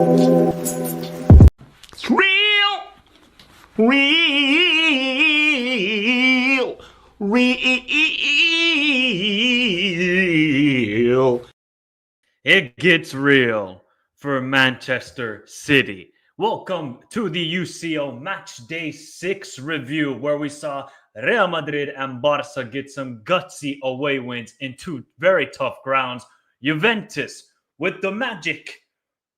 Real, real, real. It gets real for Manchester City. Welcome to the UCL Match Day 6 review, where we saw Real Madrid and Barca get some gutsy away wins in two very tough grounds. Juventus, with the magic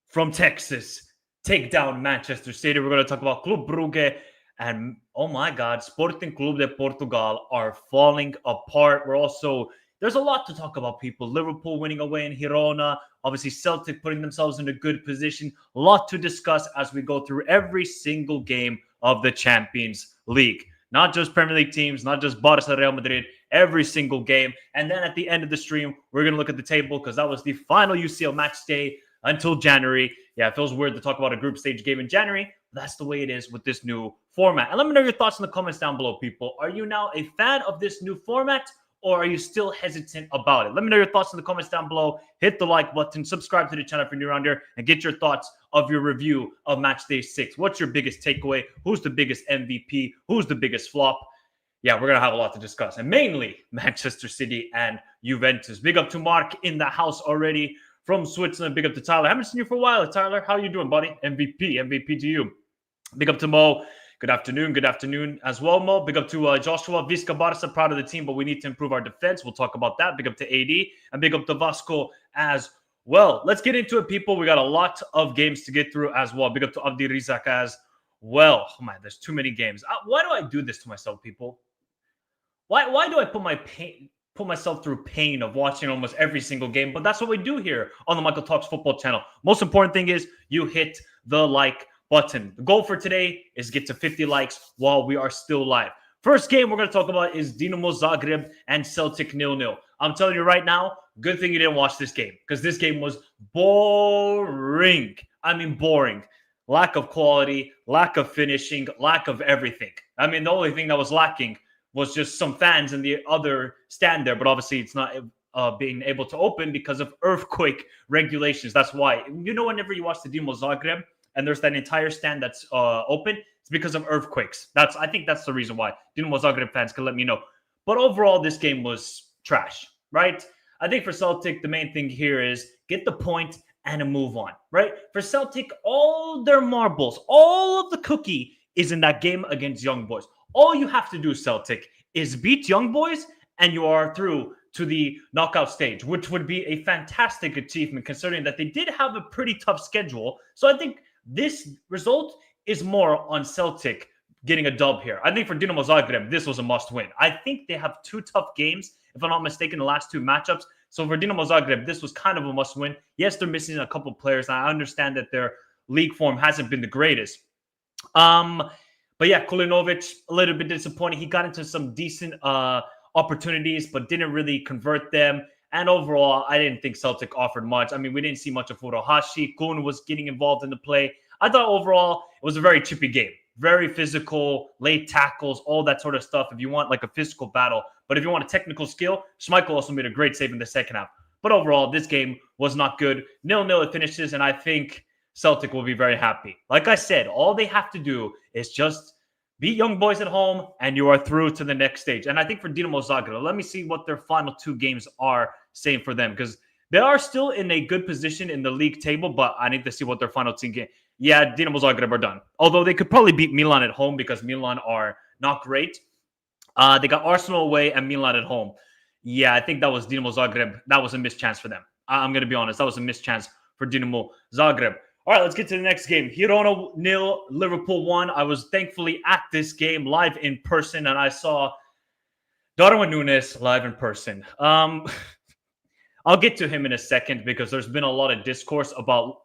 from Texas, take down Manchester City. We're going to talk about Club Brugge and, oh my God, Sporting Club de Portugal are falling apart. There's a lot to talk about, people. Liverpool winning away in Girona. Obviously, Celtic putting themselves in a good position. A lot to discuss as we go through every single game of the Champions League. Not just Premier League teams, not just Barca, Real Madrid, every single game. And then at the end of the stream, we're going to look at the table because that was the final UCL match day until January. Yeah, it feels weird to talk about a group stage game in January, but that's the way it is with this new format. And let me know your thoughts in the comments down below, people. Are you now a fan of this new format, or are you still hesitant about it? Let me know your thoughts in the comments down below. Hit the like button, subscribe to the channel if you're new around here, and get your thoughts of your review of Match Day 6. What's your biggest takeaway? Who's the biggest MVP? Who's the biggest flop? Yeah, we're going to have a lot to discuss. And mainly Manchester City and Juventus. Big up to Mark in the house already from Switzerland. Big up to Tyler. I haven't seen you for a while, Tyler. How you doing, buddy? MVP to you. Big up to Mo. Good afternoon as well, Mo. Big up to Joshua. Visca Barca, proud of the team, but we need to improve our defense. We'll talk about that. Big up to AD. And big up to Vasco as well. Let's get into it, people. We got a lot of games to get through as well. Big up to Abdi Rizak as well. Oh, man, there's too many games. Why do I do this to myself, people? Why do I put myself through pain of watching almost every single game? But that's what we do here on the Michael Talks Football channel. Most important thing is you hit the like button. The goal for today is get to 50 likes while we are still live. First game we're going to talk about is Dinamo Zagreb and Celtic 0-0. I'm telling you right now, good thing you didn't watch this game, because this game was boring. I mean, boring. Lack of quality, lack of finishing, lack of everything. I mean, the only thing that was lacking was just some fans in the other stand there, but obviously it's not being able to open because of earthquake regulations. That's why. You know, whenever you watch the Dinamo Zagreb and there's that entire stand that's open, it's because of earthquakes. I think that's the reason why. Dinamo Zagreb fans can let me know. But overall, this game was trash, right? I think for Celtic, the main thing here is get the point and move on, right? For Celtic, all their marbles, all of the cookie is in that game against Young Boys. All you have to do, Celtic, is beat Young Boys, and you are through to the knockout stage, which would be a fantastic achievement considering that they did have a pretty tough schedule. So I think this result is more on Celtic getting a dub here. I think for Dinamo Zagreb, this was a must-win. I think they have two tough games, if I'm not mistaken, the last two matchups. So for Dinamo Zagreb, this was kind of a must-win. Yes, they're missing a couple players. I understand that their league form hasn't been the greatest. But yeah, Kulinovic, a little bit disappointing. He got into some decent opportunities, but didn't really convert them. And overall, I didn't think Celtic offered much. I mean, we didn't see much of Furuhashi. Kun was getting involved in the play. I thought overall, it was a very chippy game. Very physical, late tackles, all that sort of stuff if you want like a physical battle. But if you want a technical skill, Schmeichel also made a great save in the second half. But overall, this game was not good. 0-0 it finishes, and I think Celtic will be very happy. Like I said, all they have to do is just beat Young Boys at home, and you are through to the next stage. And I think for Dinamo Zagreb, let me see what their final two games are saying for them, because they are still in a good position in the league table, but I need to see what their final team game. Yeah, Dinamo Zagreb are done. Although they could probably beat Milan at home because Milan are not great. They got Arsenal away and Milan at home. Yeah, I think that was Dinamo Zagreb. That was a missed chance for them. I'm going to be honest. That was a missed chance for Dinamo Zagreb. All right, let's get to the next game. Girona 0, Liverpool 1. I was thankfully at this game live in person, and I saw Darwin Núñez live in person. I'll get to him in a second because there's been a lot of discourse about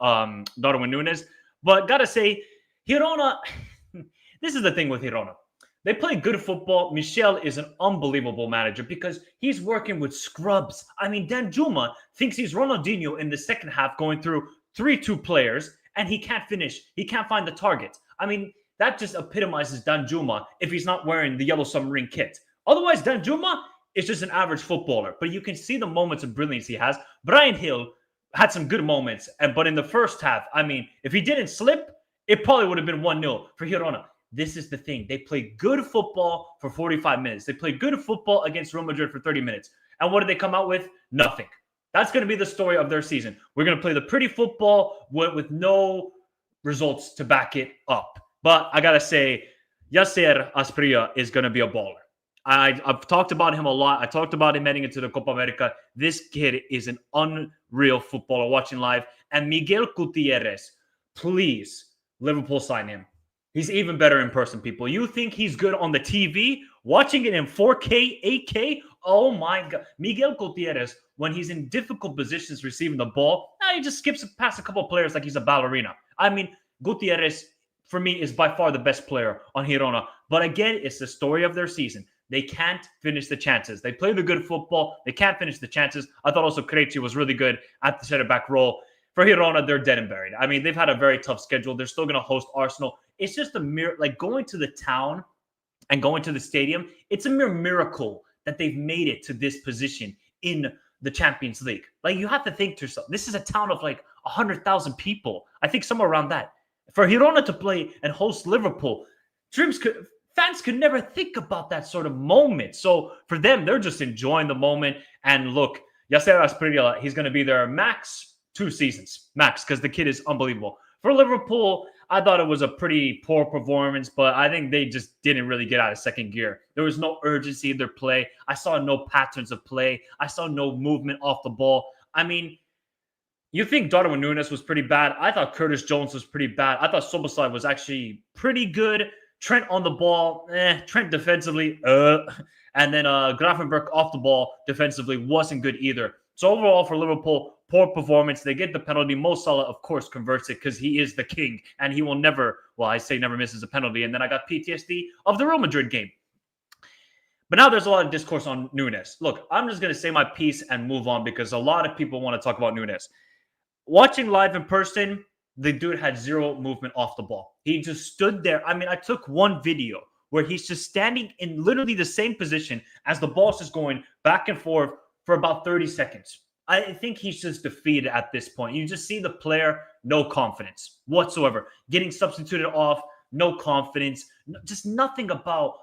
Darwin Núñez. But got to say, Girona, this is the thing with Girona. They play good football. Michel is an unbelievable manager because he's working with scrubs. I mean, Danjuma thinks he's Ronaldinho in the second half going through 3-2 players, and he can't finish. He can't find the target. I mean, that just epitomizes Danjuma if he's not wearing the yellow submarine kit. Otherwise, Danjuma is just an average footballer, but you can see the moments of brilliance he has. Bryan Hill had some good moments. But in the first half, I mean, if he didn't slip, it probably would have been 1-0 for Girona. This is the thing. They played good football for 45 minutes. They played good football against Real Madrid for 30 minutes. And what did they come out with? Nothing. That's going to be the story of their season. We're going to play the pretty football with no results to back it up. But I got to say, Yasser Asprilla is going to be a baller. I've talked about him a lot. I talked about him heading into the Copa America. This kid is an unreal footballer watching live. And Miguel Gutierrez, please, Liverpool sign him. He's even better in person, people. You think he's good on the TV? Watching it in 4K, 8K? Oh my God. Miguel Gutierrez, when he's in difficult positions receiving the ball, he just skips past a couple of players like he's a ballerina. I mean, Gutierrez, for me, is by far the best player on Girona. But again, it's the story of their season. They can't finish the chances. They play the good football. They can't finish the chances. I thought also Krejci was really good at the center-back role. For Girona, they're dead and buried. I mean, they've had a very tough schedule. They're still going to host Arsenal. It's just a mere, like going to the town and going to the stadium, it's a mere miracle that they've made it to this position in the Champions League. Like, you have to think to yourself, this is a town of like 100,000 people. I think somewhere around that. For Girona to play and host Liverpool, fans could never think about that sort of moment. So for them, they're just enjoying the moment. And look, Yasser Asprilla, he's going to be there max 2 seasons, max, because the kid is unbelievable. For Liverpool, I thought it was a pretty poor performance, but I think they just didn't really get out of second gear. There was no urgency in their play. I saw no patterns of play. I saw no movement off the ball. I mean, you think Darwin Núñez was pretty bad. I thought Curtis Jones was pretty bad. I thought Szoboszlai was actually pretty good. Trent on the ball, Trent defensively, and then Gravenberch off the ball defensively wasn't good either. So overall for Liverpool, poor performance. They get the penalty. Mo Salah, of course, converts it because he is the king and he will never, well, I say never misses a penalty. And then I got PTSD of the Real Madrid game. But now there's a lot of discourse on Núñez. Look, I'm just going to say my piece and move on because a lot of people want to talk about Núñez. Watching live in person, the dude had zero movement off the ball. He just stood there. I mean, I took one video where he's just standing in literally the same position as the ball's just going back and forth for about 30 seconds. I think he's just defeated at this point. You just see the player, no confidence whatsoever. Getting substituted off, no confidence. Just nothing about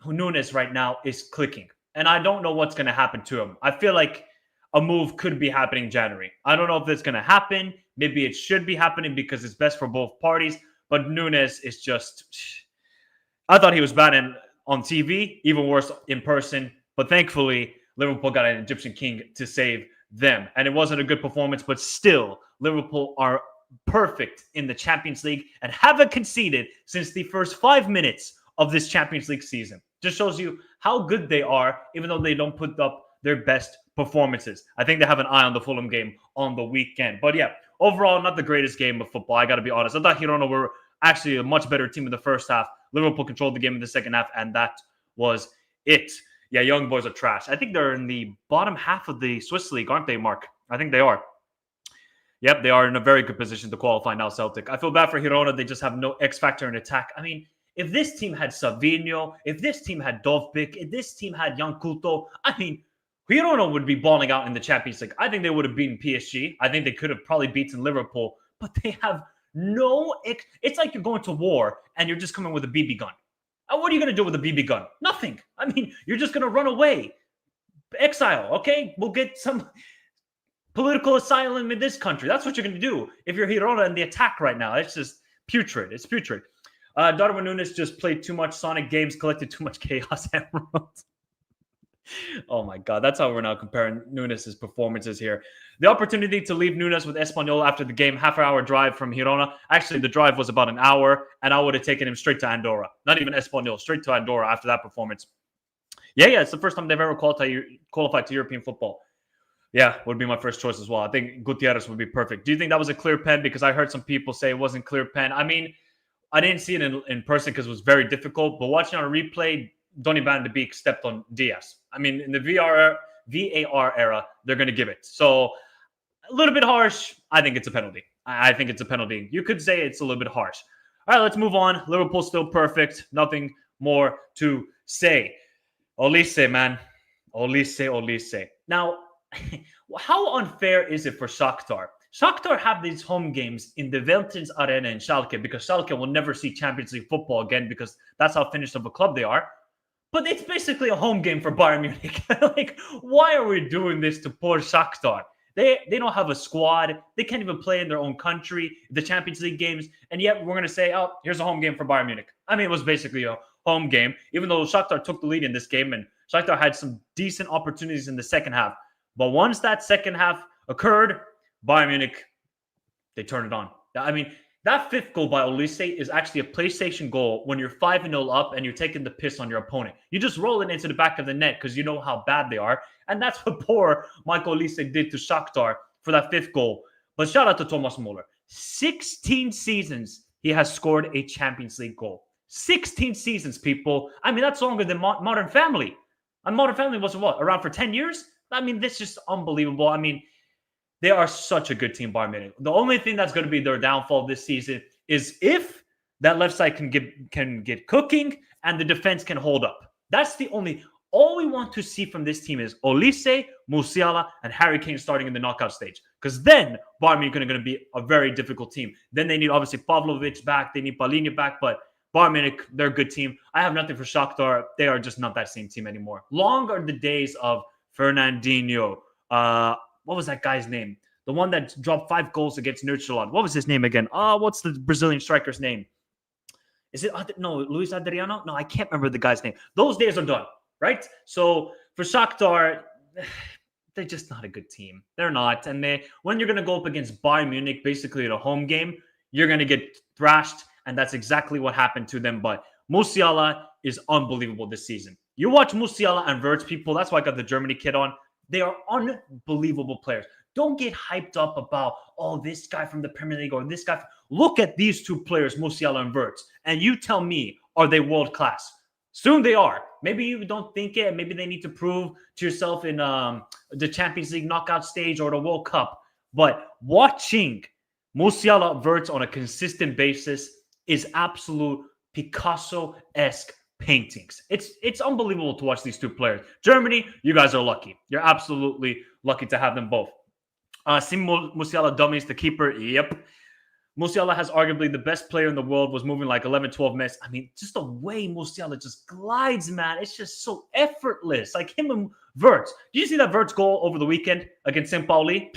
Núñez right now is clicking. And I don't know what's going to happen to him. I feel like a move could be happening in January. I don't know if that's going to happen. Maybe it should be happening because it's best for both parties. But Núñez is just... I thought he was bad on TV, even worse in person. But thankfully, Liverpool got an Egyptian king to save them. And it wasn't a good performance, but still, Liverpool are perfect in the Champions League and haven't conceded since the first 5 minutes of this Champions League season. Just shows you how good they are, even though they don't put up their best performances. I think they have an eye on the Fulham game on the weekend. But yeah, overall, not the greatest game of football. I got to be honest. I thought Girona were actually a much better team in the first half. Liverpool controlled the game in the second half, and that was it. Yeah, young boys are trash. I think they're in the bottom half of the Swiss league, aren't they, Mark? I think they are. Yep, they are in a very good position to qualify now, Celtic. I feel bad for Girona. They just have no X factor in attack. I mean, if this team had Savinho, if this team had Dovbyk, if this team had Jan Couto, I mean, Girona would be balling out in the Champions League. I think they would have beaten PSG. I think they could have probably beaten Liverpool, but they have no... It's like you're going to war and you're just coming with a BB gun. What are you going to do with a BB gun? Nothing. I mean, you're just going to run away. Exile, okay? We'll get some political asylum in this country. That's what you're going to do if you're Girona in the attack right now. It's just putrid. It's putrid. Darwin Núñez just played too much Sonic games, collected too much Chaos Emeralds. Oh my God, that's how we're now comparing Núñez's performances here. The opportunity to leave Núñez with Espanyol after the game, half-hour drive from Girona. Actually, the drive was about an hour, and I would have taken him straight to Andorra. Not even Espanyol, straight to Andorra after that performance. Yeah, it's the first time they've ever qualified to European football. Yeah, would be my first choice as well. I think Gutierrez would be perfect. Do you think that was a clear pen? Because I heard some people say it wasn't clear pen. I mean, I didn't see it in person because it was very difficult, but watching on a replay, Donny van de Beek stepped on Diaz. I mean, in the VAR era, they're going to give it. So a little bit harsh. I think it's a penalty. I think it's a penalty. You could say it's a little bit harsh. All right, let's move on. Liverpool still perfect. Nothing more to say. Olise, man. Olise. Now, how unfair is it for Shakhtar? Shakhtar have these home games in the Veltins Arena in Schalke because Schalke will never see Champions League football again because that's how finished of a club they are. But it's basically a home game for Bayern Munich. Like, why are we doing this to poor Shakhtar? They don't have a squad. They can't even play in their own country, the Champions League games. And yet we're going to say, oh, here's a home game for Bayern Munich. I mean, it was basically a home game, even though Shakhtar took the lead in this game. And Shakhtar had some decent opportunities in the second half. But once that second half occurred, Bayern Munich, they turned it on. I mean, that fifth goal by Olise is actually a PlayStation goal when you're 5-0 up and you're taking the piss on your opponent. You just roll it into the back of the net because you know how bad they are. And that's what poor Michael Olise did to Shakhtar for that fifth goal. But shout out to Thomas Muller. 16 seasons he has scored a Champions League goal. 16 seasons, people. I mean, that's longer than Modern Family. And Modern Family was what? Around for 10 years? I mean, this is just unbelievable. I mean, they are such a good team, Bayern Munich. The only thing that's going to be their downfall this season is if that left side can get cooking and the defense can hold up. That's the only. All we want to see from this team is Olise, Musiala, and Harry Kane starting in the knockout stage. Because then Bayern Munich are going to be a very difficult team. Then they need obviously Pavlovic back. They need Palhinha back. But Bayern Munich, they're a good team. I have nothing for Shakhtar. They are just not that same team anymore. Long are the days of Fernandinho. What was that guy's name? The one that dropped 5 goals against Nordsjælland. What was his name again? What's the Brazilian striker's name? Is it Luis Adriano? No, I can't remember the guy's name. Those days are done, right? So for Shakhtar, they're just not a good team. They're not. And when you're going to go up against Bayern Munich, basically in a home game, you're going to get thrashed. And that's exactly what happened to them. But Musiala is unbelievable this season. You watch Musiala and Wirtz, people. That's why I got the Germany kit on. They are unbelievable players. Don't get hyped up about, this guy from the Premier League or this guy. Look at these two players, Musiala and Wirtz, and you tell me, are they world class? Soon they are. Maybe you don't think it. Maybe they need to prove to yourself in the Champions League knockout stage or the World Cup. But watching Musiala, Wirtz on a consistent basis is absolute Picasso-esque paintings. It's unbelievable to watch these two players. Germany, you guys are lucky. You're absolutely lucky to have them both. Musiala dummies, the keeper. Yep. Musiala has arguably the best player in the world, was moving like 11, 12 minutes. I mean, just the way Musiala just glides, man. It's just so effortless. Like him and Wirtz. Did you see that Wirtz goal over the weekend against St. Pauli?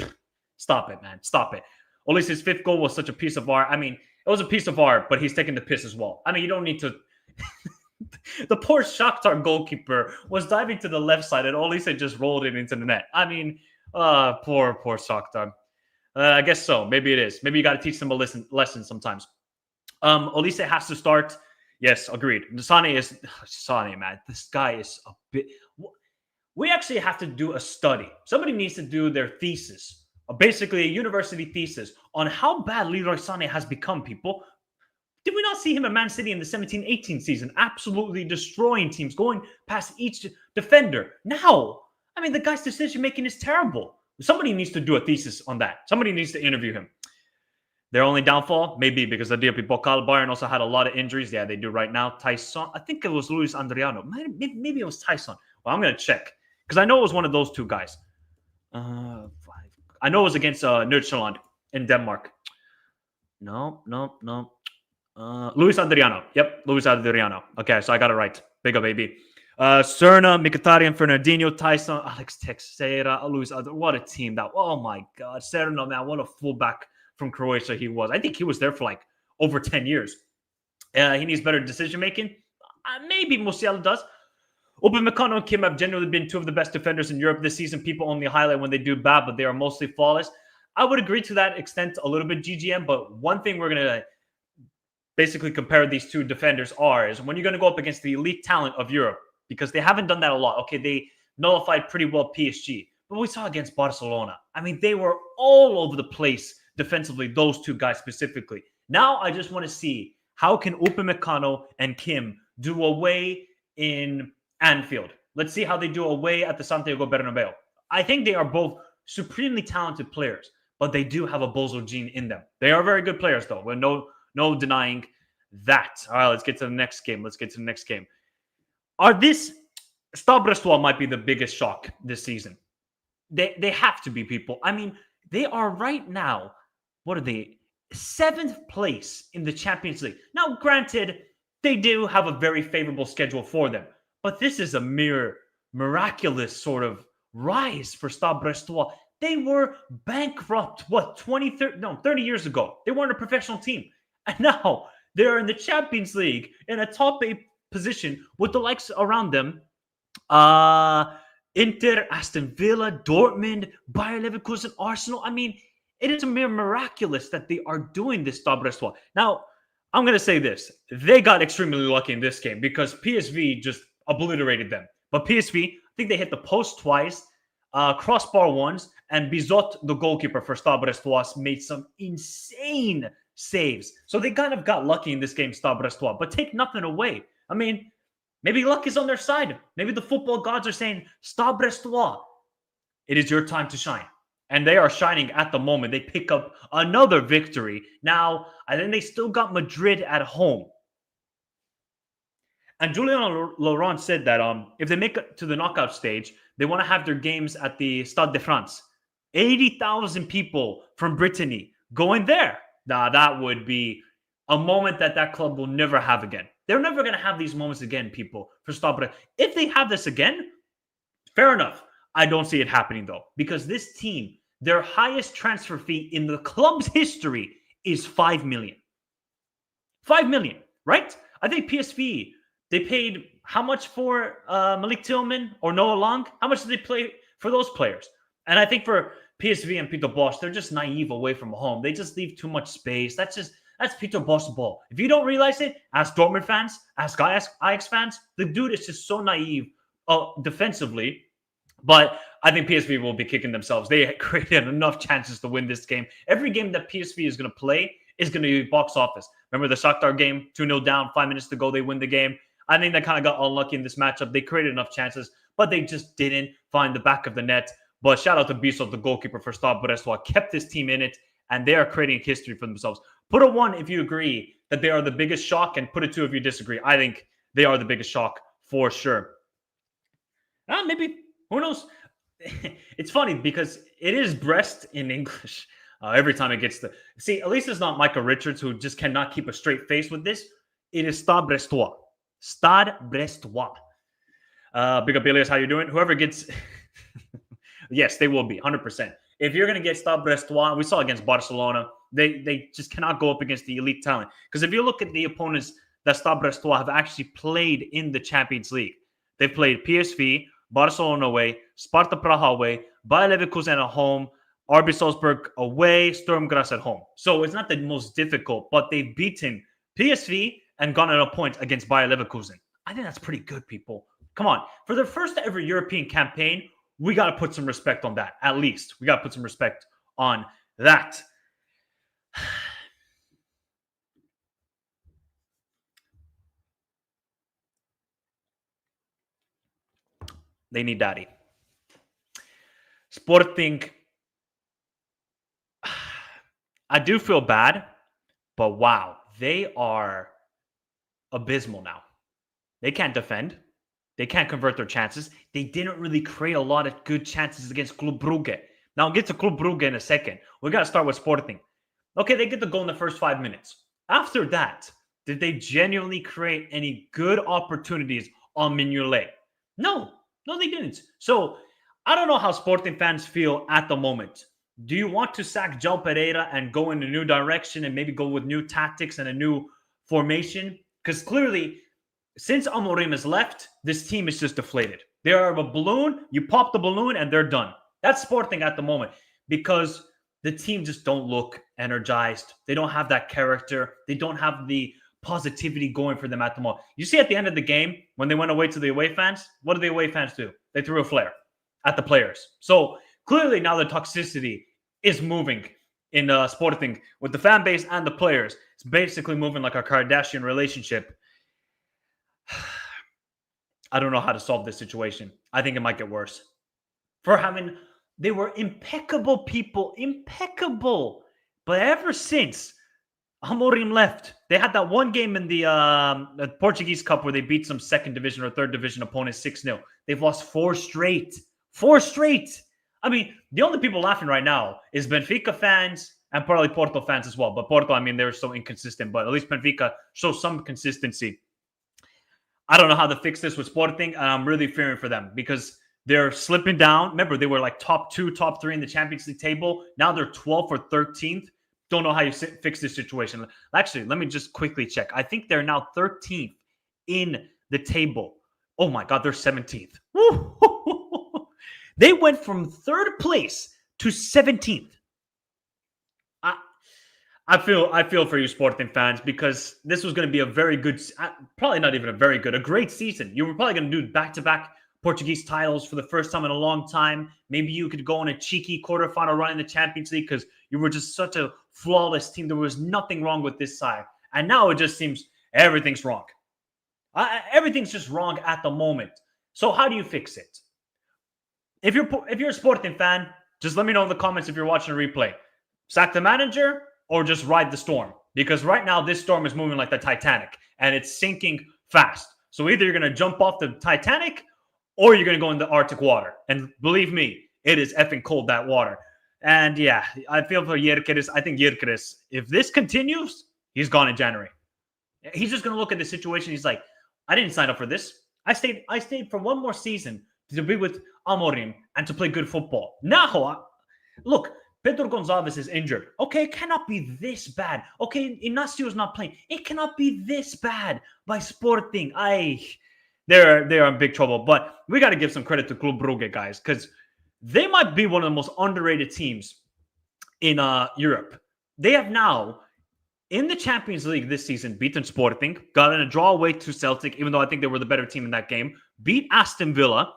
Stop it, man. Stop it. Olise's fifth goal was such a piece of art. I mean, it was a piece of art, but he's taking the piss as well. I mean, you don't need to... The poor Shakhtar goalkeeper was diving to the left side and Olise just rolled it into the net. I mean, poor Shakhtar. I guess so. Maybe it is. Maybe you got to teach them a lesson sometimes. Olise has to start. Yes, agreed. Sane, man. This guy is a bit... We actually have to do a study. Somebody needs to do their thesis, basically a university thesis, on how bad Leroy Sane has become, people. Did we not see him at Man City in the 17-18 season? Absolutely destroying teams, going past each defender. Now, I mean, the guy's decision-making is terrible. Somebody needs to do a thesis on that. Somebody needs to interview him. Their only downfall? Maybe because the DFB Pokal. Bayern also had a lot of injuries. Yeah, they do right now. Tyson, I think it was Luis Adriano. Maybe it was Tyson. Well, I'm going to check. Because I know it was one of those two guys. I know it was against Nordsjælland in Denmark. No. Luis Adriano. Yep, Luis Adriano. Okay, so I got it right. Big up, baby. Serna, Mkhitaryan, Fernandinho, Tyson, Alex Teixeira, Luis Adriano. What a team that. Oh my God. Serna, man, what a fullback from Croatia he was. I think he was there for like over 10 years. He needs better decision-making. Maybe Musiala does. Upamecano and Kim have generally been two of the best defenders in Europe this season. People only highlight when they do bad, but they are mostly flawless. I would agree to that extent a little bit, GGM, but one thing we're going to basically compare these two defenders is when you're going to go up against the elite talent of Europe, because they haven't done that a lot. Okay, they nullified pretty well PSG, but we saw against Barcelona. I mean, they were all over the place defensively, those two guys specifically. Now I just want to see how can Upamecano and Kim do away in Anfield. Let's see how they do away at the Santiago Bernabeu. I think they are both supremely talented players, but they do have a Bozo gene in them. They are very good players, though. We're no denying that. All right, let's get to the next game. Stade Brestois might be the biggest shock this season. They have to be, people. I mean, they are right now, what are they? 7th place in the Champions League. Now, granted, they do have a very favorable schedule for them, but this is a mere miraculous sort of rise for Stade Brestois. They were bankrupt, 30 years ago. They weren't a professional team. And now they're in the Champions League in a top 8 position with the likes around them. Inter, Aston Villa, Dortmund, Bayern Leverkusen, Arsenal. I mean, it is a mere miraculous that they are doing this, Stade Brestois. Now, I'm going to say this. They got extremely lucky in this game because PSV just obliterated them. But PSV, I think they hit the post twice, crossbar once, and Bizot, the goalkeeper for Stade Brestois, made some insane saves. So they kind of got lucky in this game, Stade Brestois. But take nothing away. I mean, maybe luck is on their side. Maybe the football gods are saying, Stade Brestois, it is your time to shine. And they are shining at the moment. They pick up another victory. Now, I think they still got Madrid at home. And Julien Laurent said that if they make it to the knockout stage, they want to have their games at the Stade de France. 80,000 people from Brittany going there. Now, that would be a moment that club will never have again. They're never going to have these moments again, people, for Stade Brestois. If they have this again, fair enough. I don't see it happening, though, because this team, their highest transfer fee in the club's history is 5 million. 5 million, right? I think PSV, they paid how much for Malik Tillman or Noah Long? How much did they pay for those players? And I think for PSV and Peter Bosz, they're just naive away from home. They just leave too much space. That's Peter Bosz ball. If you don't realize it, ask Dortmund fans, ask Ajax fans. The dude is just so naive defensively. But I think PSV will be kicking themselves. They created enough chances to win this game. Every game that PSV is going to play is going to be box office. Remember the Shakhtar game, 2-0 down, 5 minutes to go, they win the game. I think they kind of got unlucky in this matchup. They created enough chances, but they just didn't find the back of the net. But shout out to Bizot, the goalkeeper for Stade Brestois, kept this team in it, and they are creating history for themselves. Put a 1 if you agree that they are the biggest shock, and put a 2 if you disagree. I think they are the biggest shock for sure. Maybe. Who knows? It's funny because it is Brest in English every time it gets to... See, at least it's not Michael Richards who just cannot keep a straight face with this. It is Stade Brestois. Stade Brestois. Big up, Elias. How you doing? Whoever gets... Yes, they will be, 100%. If you're going to get Stade Brestois, we saw against Barcelona, they just cannot go up against the elite talent. Because if you look at the opponents that Stade Brestois have actually played in the Champions League, they've played PSV, Barcelona away, Sparta Praha away, Bayer Leverkusen at home, RB Salzburg away, Sturm Graz at home. So it's not the most difficult, but they've beaten PSV and gotten a point against Bayer Leverkusen. I think that's pretty good, people. Come on. For their first ever European campaign, we got to put some respect on that. At least. We got to put some respect on that. They need daddy. Sporting, I do feel bad, but wow, they are abysmal now. They can't defend. They can't convert their chances. They didn't really create a lot of good chances against Club Brugge. Now, I'll get to Club Brugge in a second. We got to start with Sporting. Okay, they get the goal in the first 5 minutes. After that, did they genuinely create any good opportunities on Mignolet? No, they didn't. So, I don't know how Sporting fans feel at the moment. Do you want to sack João Pereira and go in a new direction and maybe go with new tactics and a new formation? Because clearly, since Amorim has left, this team is just deflated. They are a balloon. You pop the balloon and they're done. That's Sporting at the moment because the team just don't look energized. They don't have that character. They don't have the positivity going for them at the moment. You see at the end of the game, when they went away to the away fans, what did the away fans do? They threw a flare at the players. So clearly now the toxicity is moving in Sporting with the fan base and the players. It's basically moving like a Kardashian relationship. I don't know how to solve this situation. I think it might get worse. They were impeccable people, impeccable. But ever since Amorim left, they had that one game in the Portuguese Cup where they beat some second division or third division opponents 6-0. They've lost 4 straight. 4 straight. I mean, the only people laughing right now is Benfica fans and probably Porto fans as well. But Porto, I mean, they're so inconsistent. But at least Benfica shows some consistency. I don't know how to fix this with Sporting, and I'm really fearing for them because they're slipping down. Remember, they were like top 2, top 3 in the Champions League table. Now they're 12th or 13th. Don't know how you fix this situation. Actually, let me just quickly check. I think they're now 13th in the table. Oh my God, they're 17th. They went from 3rd place to 17th. I feel for you Sporting fans because this was going to be a very good, probably not even a great season. You were probably going to do back-to-back Portuguese titles for the first time in a long time. Maybe you could go on a cheeky quarterfinal run in the Champions League because you were just such a flawless team. There was nothing wrong with this side. And now it just seems everything's wrong. Everything's just wrong at the moment. So how do you fix it? If you're a Sporting fan, just let me know in the comments if you're watching a replay. Sack the manager or just ride the storm. Because right now, this storm is moving like the Titanic. And it's sinking fast. So either you're going to jump off the Titanic or you're going to go in the Arctic water. And believe me, it is effing cold, that water. And yeah, I feel for Gyökeres. I think Gyökeres, if this continues, he's gone in January. He's just going to look at the situation. He's like, I didn't sign up for this. I stayed for one more season to be with Amorim and to play good football. Now, look, Pedro Gonçalves is injured. Okay, it cannot be this bad. Okay, Inacio is not playing. It cannot be this bad by Sporting. They're in big trouble. But we got to give some credit to Club Brugge, guys, because they might be one of the most underrated teams in Europe. They have now, in the Champions League this season, beaten Sporting, got in a draw away to Celtic, even though I think they were the better team in that game, beat Aston Villa.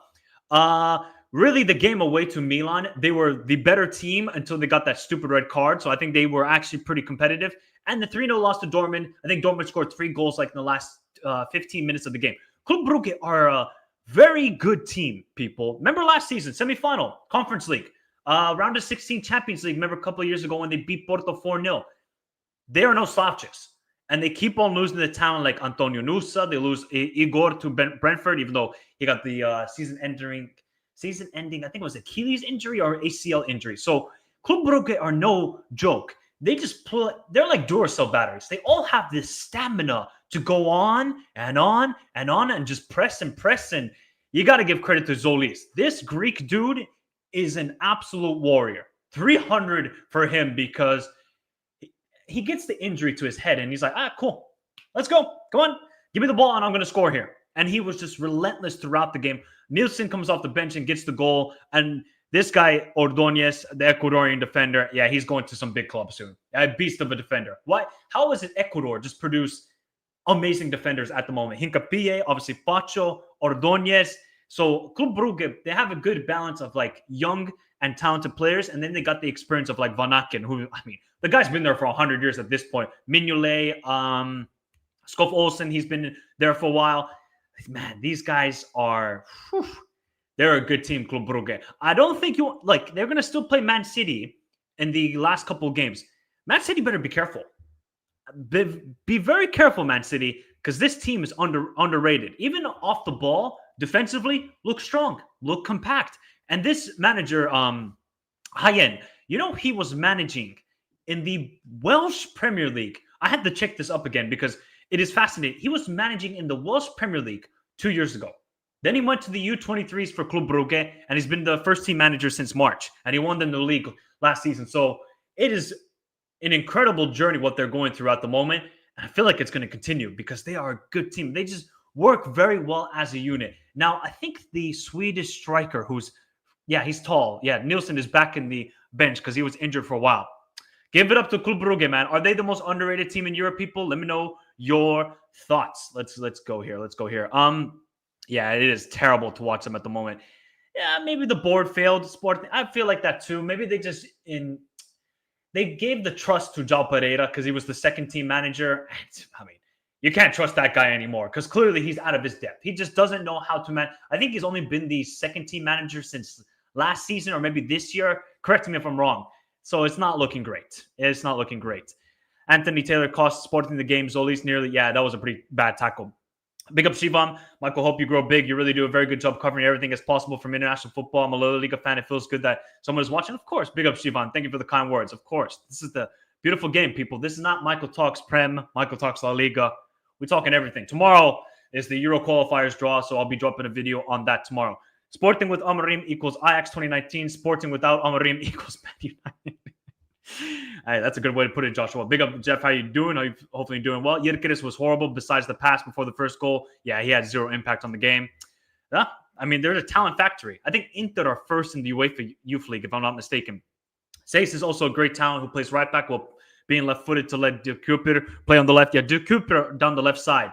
Really, the game away to Milan, they were the better team until they got that stupid red card. So I think they were actually pretty competitive. And the 3-0 loss to Dortmund, I think Dortmund scored 3 goals like in the last 15 minutes of the game. Club Brugge are a very good team, people. Remember last season, semifinal, Conference League, round of 16 Champions League. Remember a couple of years ago when they beat Porto 4-0. They are no slouches. And they keep on losing the talent like Antonio Nusa. They lose Igor to Brentford, even though he got the season-ending, I think it was Achilles injury or ACL injury. So Club Brugge are no joke. They just they're like Duracell batteries. They all have this stamina to go on and on and on and just press and press. And you got to give credit to Zolis. This Greek dude is an absolute warrior. 300 for him because he gets the injury to his head and he's like, cool. Let's go. Come on. Give me the ball and I'm going to score here. And he was just relentless throughout the game. Nielsen comes off the bench and gets the goal. And this guy, Ordóñez, the Ecuadorian defender, yeah, he's going to some big club soon. A beast of a defender. Why? How is it Ecuador just produce amazing defenders at the moment? Hincapié, obviously Pacho, Ordóñez. So Club Brugge, they have a good balance of like young and talented players. And then they got the experience of like Van Aken, who, I mean, the guy's been there for 100 years at this point. Mignolet, Skof Olsen, he's been there for a while. Man, these guys are, they're a good team, Club Brugge. I don't think they're going to still play Man City in the last couple of games. Man City better be careful. Be very careful, Man City, because this team is underrated. Even off the ball, defensively, look strong, look compact. And this manager, Hayen, he was managing in the Welsh Premier League. I had to check this up again because it is fascinating. He was managing in the Welsh Premier League 2 years ago. Then he went to the U23s for Club Brugge, and he's been the first-team manager since March. And he won the new league last season. So it is an incredible journey what they're going through at the moment. And I feel like it's going to continue because they are a good team. They just work very well as a unit. Now, I think the Swedish striker he's tall. Yeah, Nielsen is back in the bench because he was injured for a while. Give it up to Club Brugge, man. Are they the most underrated team in Europe, people? Let me know your thoughts. Let's go here. Yeah, it is terrible to watch them at the moment. Yeah, maybe the board failed. I feel like that too. Maybe they gave the trust to João Pereira because he was the second team manager. I mean, you can't trust that guy anymore because clearly he's out of his depth. He just doesn't know how to manage. I think he's only been the second team manager since last season or maybe this year. Correct me if I'm wrong. So it's not looking great. Anthony Taylor cost Sporting the game. Zolis nearly, that was a pretty bad tackle. Big up Shivam. Michael, hope you grow big. You really do a very good job covering everything as possible from international football. I'm a La Liga fan. It feels good that someone is watching. Of course, big up Shivam. Thank you for the kind words. Of course. This is the beautiful game, people. This is not Michael Talks Prem. Michael Talks La Liga. We're talking everything. Tomorrow is the Euro qualifiers draw, so I'll be dropping a video on that tomorrow. Sporting with Amorim equals Ajax 2019. Sporting without Amorim equals Man United. Hey, that's a good way to put it, Joshua. Big up, Jeff. How you doing? Hopefully you're doing well. Yirkiris was horrible besides the pass before the first goal. Yeah, he had zero impact on the game. Yeah, I mean, there's a talent factory. I think Inter are first in the UEFA Youth League, if I'm not mistaken. Seis is also a great talent who plays right back while being left-footed to let De Cooper play on the left. Yeah, De Cooper down the left side.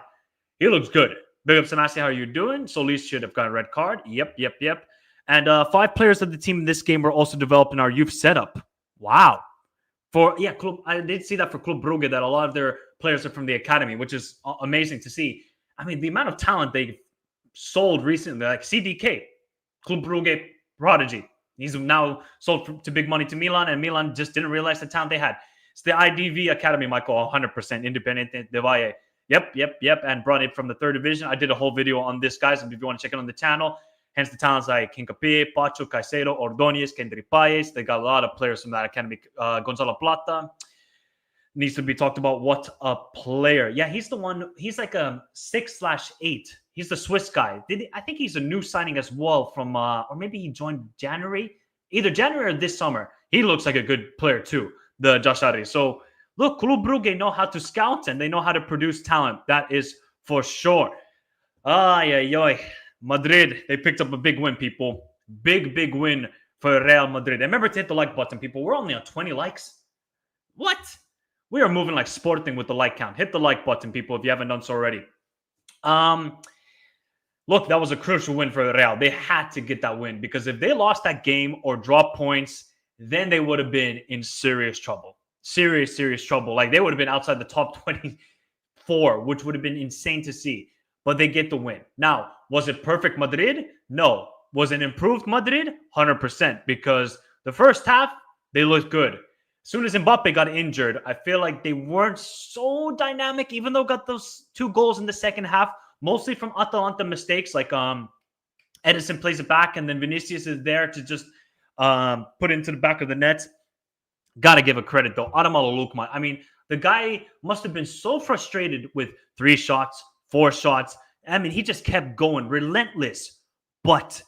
He looks good. Big up, Sanasi. How are you doing? Solis should have got a red card. Yep. And 5 players of the team in this game were also developed in our youth setup. Wow. I did see that for Club Brugge, that a lot of their players are from the academy, which is amazing to see. I mean, the amount of talent they sold recently, like CDK, Club Brugge prodigy. He's now sold to big money to Milan, and Milan just didn't realize the talent they had. It's the IDV Academy, Michael, 100% Independiente de Valle. Yep. And brought it from the 3rd division. I did a whole video on this, guys, if you want to check it on the channel. Hence the talents like Hincapié, Pacho, Caicedo, Ordóñez, Kendry Paez. They got a lot of players from that academy. Gonzalo Plata needs to be talked about. What a player. Yeah, he's the one. He's like a 6/8. He's the Swiss guy. I think he's a new signing as well from, or maybe he joined January. Either January or this summer. He looks like a good player too, the Jashari. So, look, Club Brugge know how to scout and they know how to produce talent. That is for sure. Madrid, they picked up a big win, people. Big win for Real Madrid. Remember to hit the like button, people. We're only on 20 likes. What? We are moving like Sporting with the like count. Hit the like button, people, if you haven't done so already. Look, that was a crucial win for Real. They had to get that win because if they lost that game or dropped points, then they would have been in serious trouble. Serious trouble. Like, they would have been outside the top 24, which would have been insane to see. But they get the win. Now, was it perfect Madrid? No. Was it improved Madrid? 100%. Because the first half, they looked good. As soon as Mbappe got injured, I feel like they weren't so dynamic, even though got those 2 goals in the second half, mostly from Atalanta mistakes. Like Edison plays it back, and then Vinicius is there to just put it into the back of the net. Got to give a credit, though. Ademola Lookman. I mean, the guy must have been so frustrated with 3 shots, 4 shots. I mean, he just kept going, relentless. But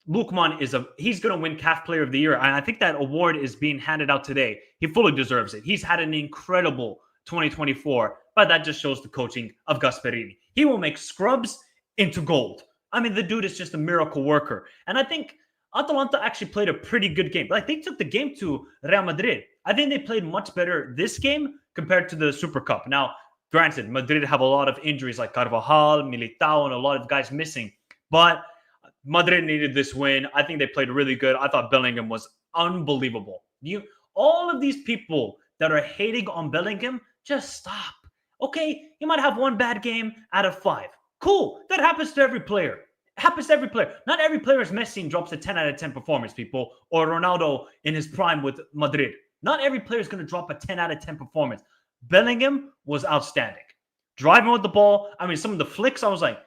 Lookman he's going to win CAF Player of the Year. And I think that award is being handed out today. He fully deserves it. He's had an incredible 2024, but that just shows the coaching of Gasperini. He will make scrubs into gold. I mean, the dude is just a miracle worker. And I think Atalanta actually played a pretty good game. Like, they took the game to Real Madrid. I think they played much better this game compared to the Super Cup. Now, granted, Madrid have a lot of injuries like Carvajal, Militao, and a lot of guys missing. But Madrid needed this win. I think they played really good. I thought Bellingham was unbelievable. All of these people that are hating on Bellingham, just stop. Okay, you might have 1 bad game out of 5. Cool. That happens to every player. It happens to every player. Not every player is Messi and drops a 10 out of 10 performance, people, or Ronaldo in his prime with Madrid. Not every player is going to drop a 10 out of 10 performance. Bellingham was outstanding. Driving with the ball. I mean, some of the flicks, I was like,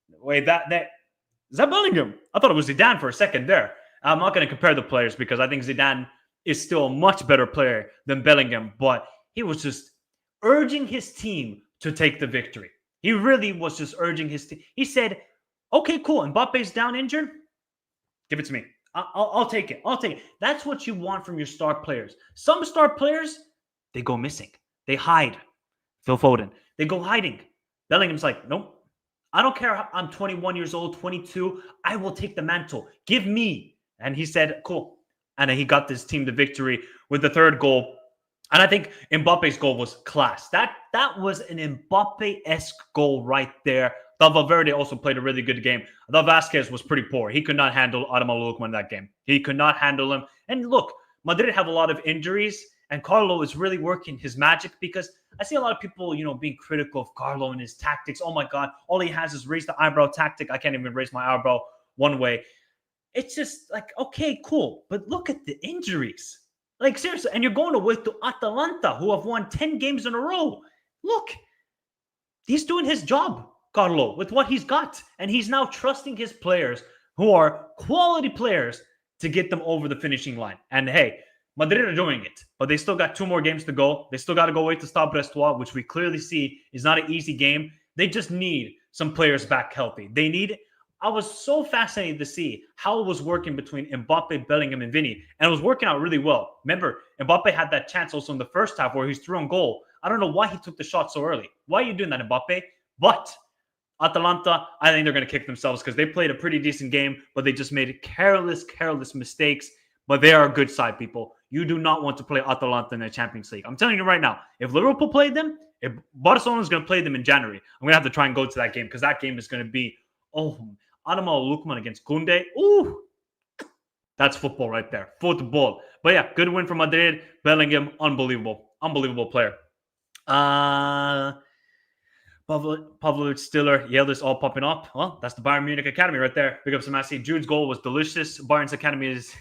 wait, is that Bellingham? I thought it was Zidane for a second there. I'm not going to compare the players because I think Zidane is still a much better player than Bellingham, but he was just urging his team to take the victory. He really was just urging his team. He said, okay, cool. Mbappe's down injured. Give it to me. I'll take it. That's what you want from your star players. Some star players, they go missing. They hide. Phil Foden. They go hiding. Bellingham's like, nope. I don't care. I'm 21 years old, 22. I will take the mantle. Give me. And he said, cool. And then he got this team the victory with the 3rd goal. And I think Mbappe's goal was class. That was an Mbappe-esque goal right there. I thought Valverde also played a really good game. I thought Vasquez was pretty poor. He could not handle Ademola Lookman in that game. He could not handle him. And look, Madrid have a lot of injuries, and Carlo is really working his magic because I see a lot of people, being critical of Carlo and his tactics. Oh my God, all he has is raise the eyebrow tactic. I can't even raise my eyebrow one way. It's just like, okay, cool. But look at the injuries. Like, seriously. And you're going away to Atalanta, who have won 10 games in a row. Look, he's doing his job. Carlo, with what he's got. And he's now trusting his players, who are quality players, to get them over the finishing line. And hey, Madrid are doing it, but they still got 2 more games to go. They still got to go away to Stade Brestois, which we clearly see is not an easy game. They just need some players back healthy. I was so fascinated to see how it was working between Mbappe, Bellingham, and Vinny, and it was working out really well. Remember, Mbappe had that chance also in the first half where he's through on goal. I don't know why he took the shot so early. Why are you doing that, Mbappe? But Atalanta, I think they're going to kick themselves because they played a pretty decent game, but they just made careless mistakes. But they are a good side, people. You do not want to play Atalanta in the Champions League. I'm telling you right now, if Liverpool played them, if Barcelona is going to play them in January, I'm going to have to try and go to that game because that game is going to be, Ademola Lookman against Koundé. Ooh, that's football right there. Football. But yeah, good win for Madrid. Bellingham, unbelievable player. Pavlovic, Stiller, Yildiz all popping up. Well, that's the Bayern Munich Academy right there. Big up Samasi. Jude's goal was delicious. Bayern's Academy is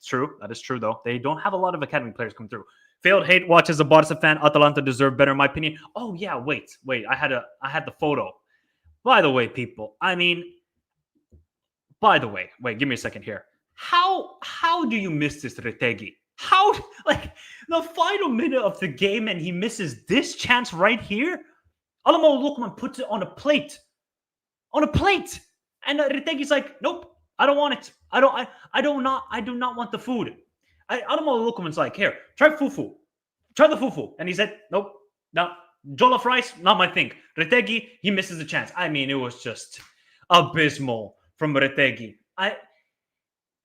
true. That is true, though. They don't have a lot of Academy players come through. Failed hate watch as a Barca fan. Atalanta deserve better, in my opinion. Oh, yeah, wait. I had the photo. By the way, people, wait, give me a second here. How do you miss this, Retegi? How, the final minute of the game and he misses this chance right here? Ademola Lookman puts it on a plate. And Retegi's like, nope, I don't want it. I do not want the food. Ademola Lookman's like, here, try fufu. Try the fufu. And he said, nope, no. Jollof rice, not my thing. Retegi, he misses the chance. It was just abysmal from Retegi.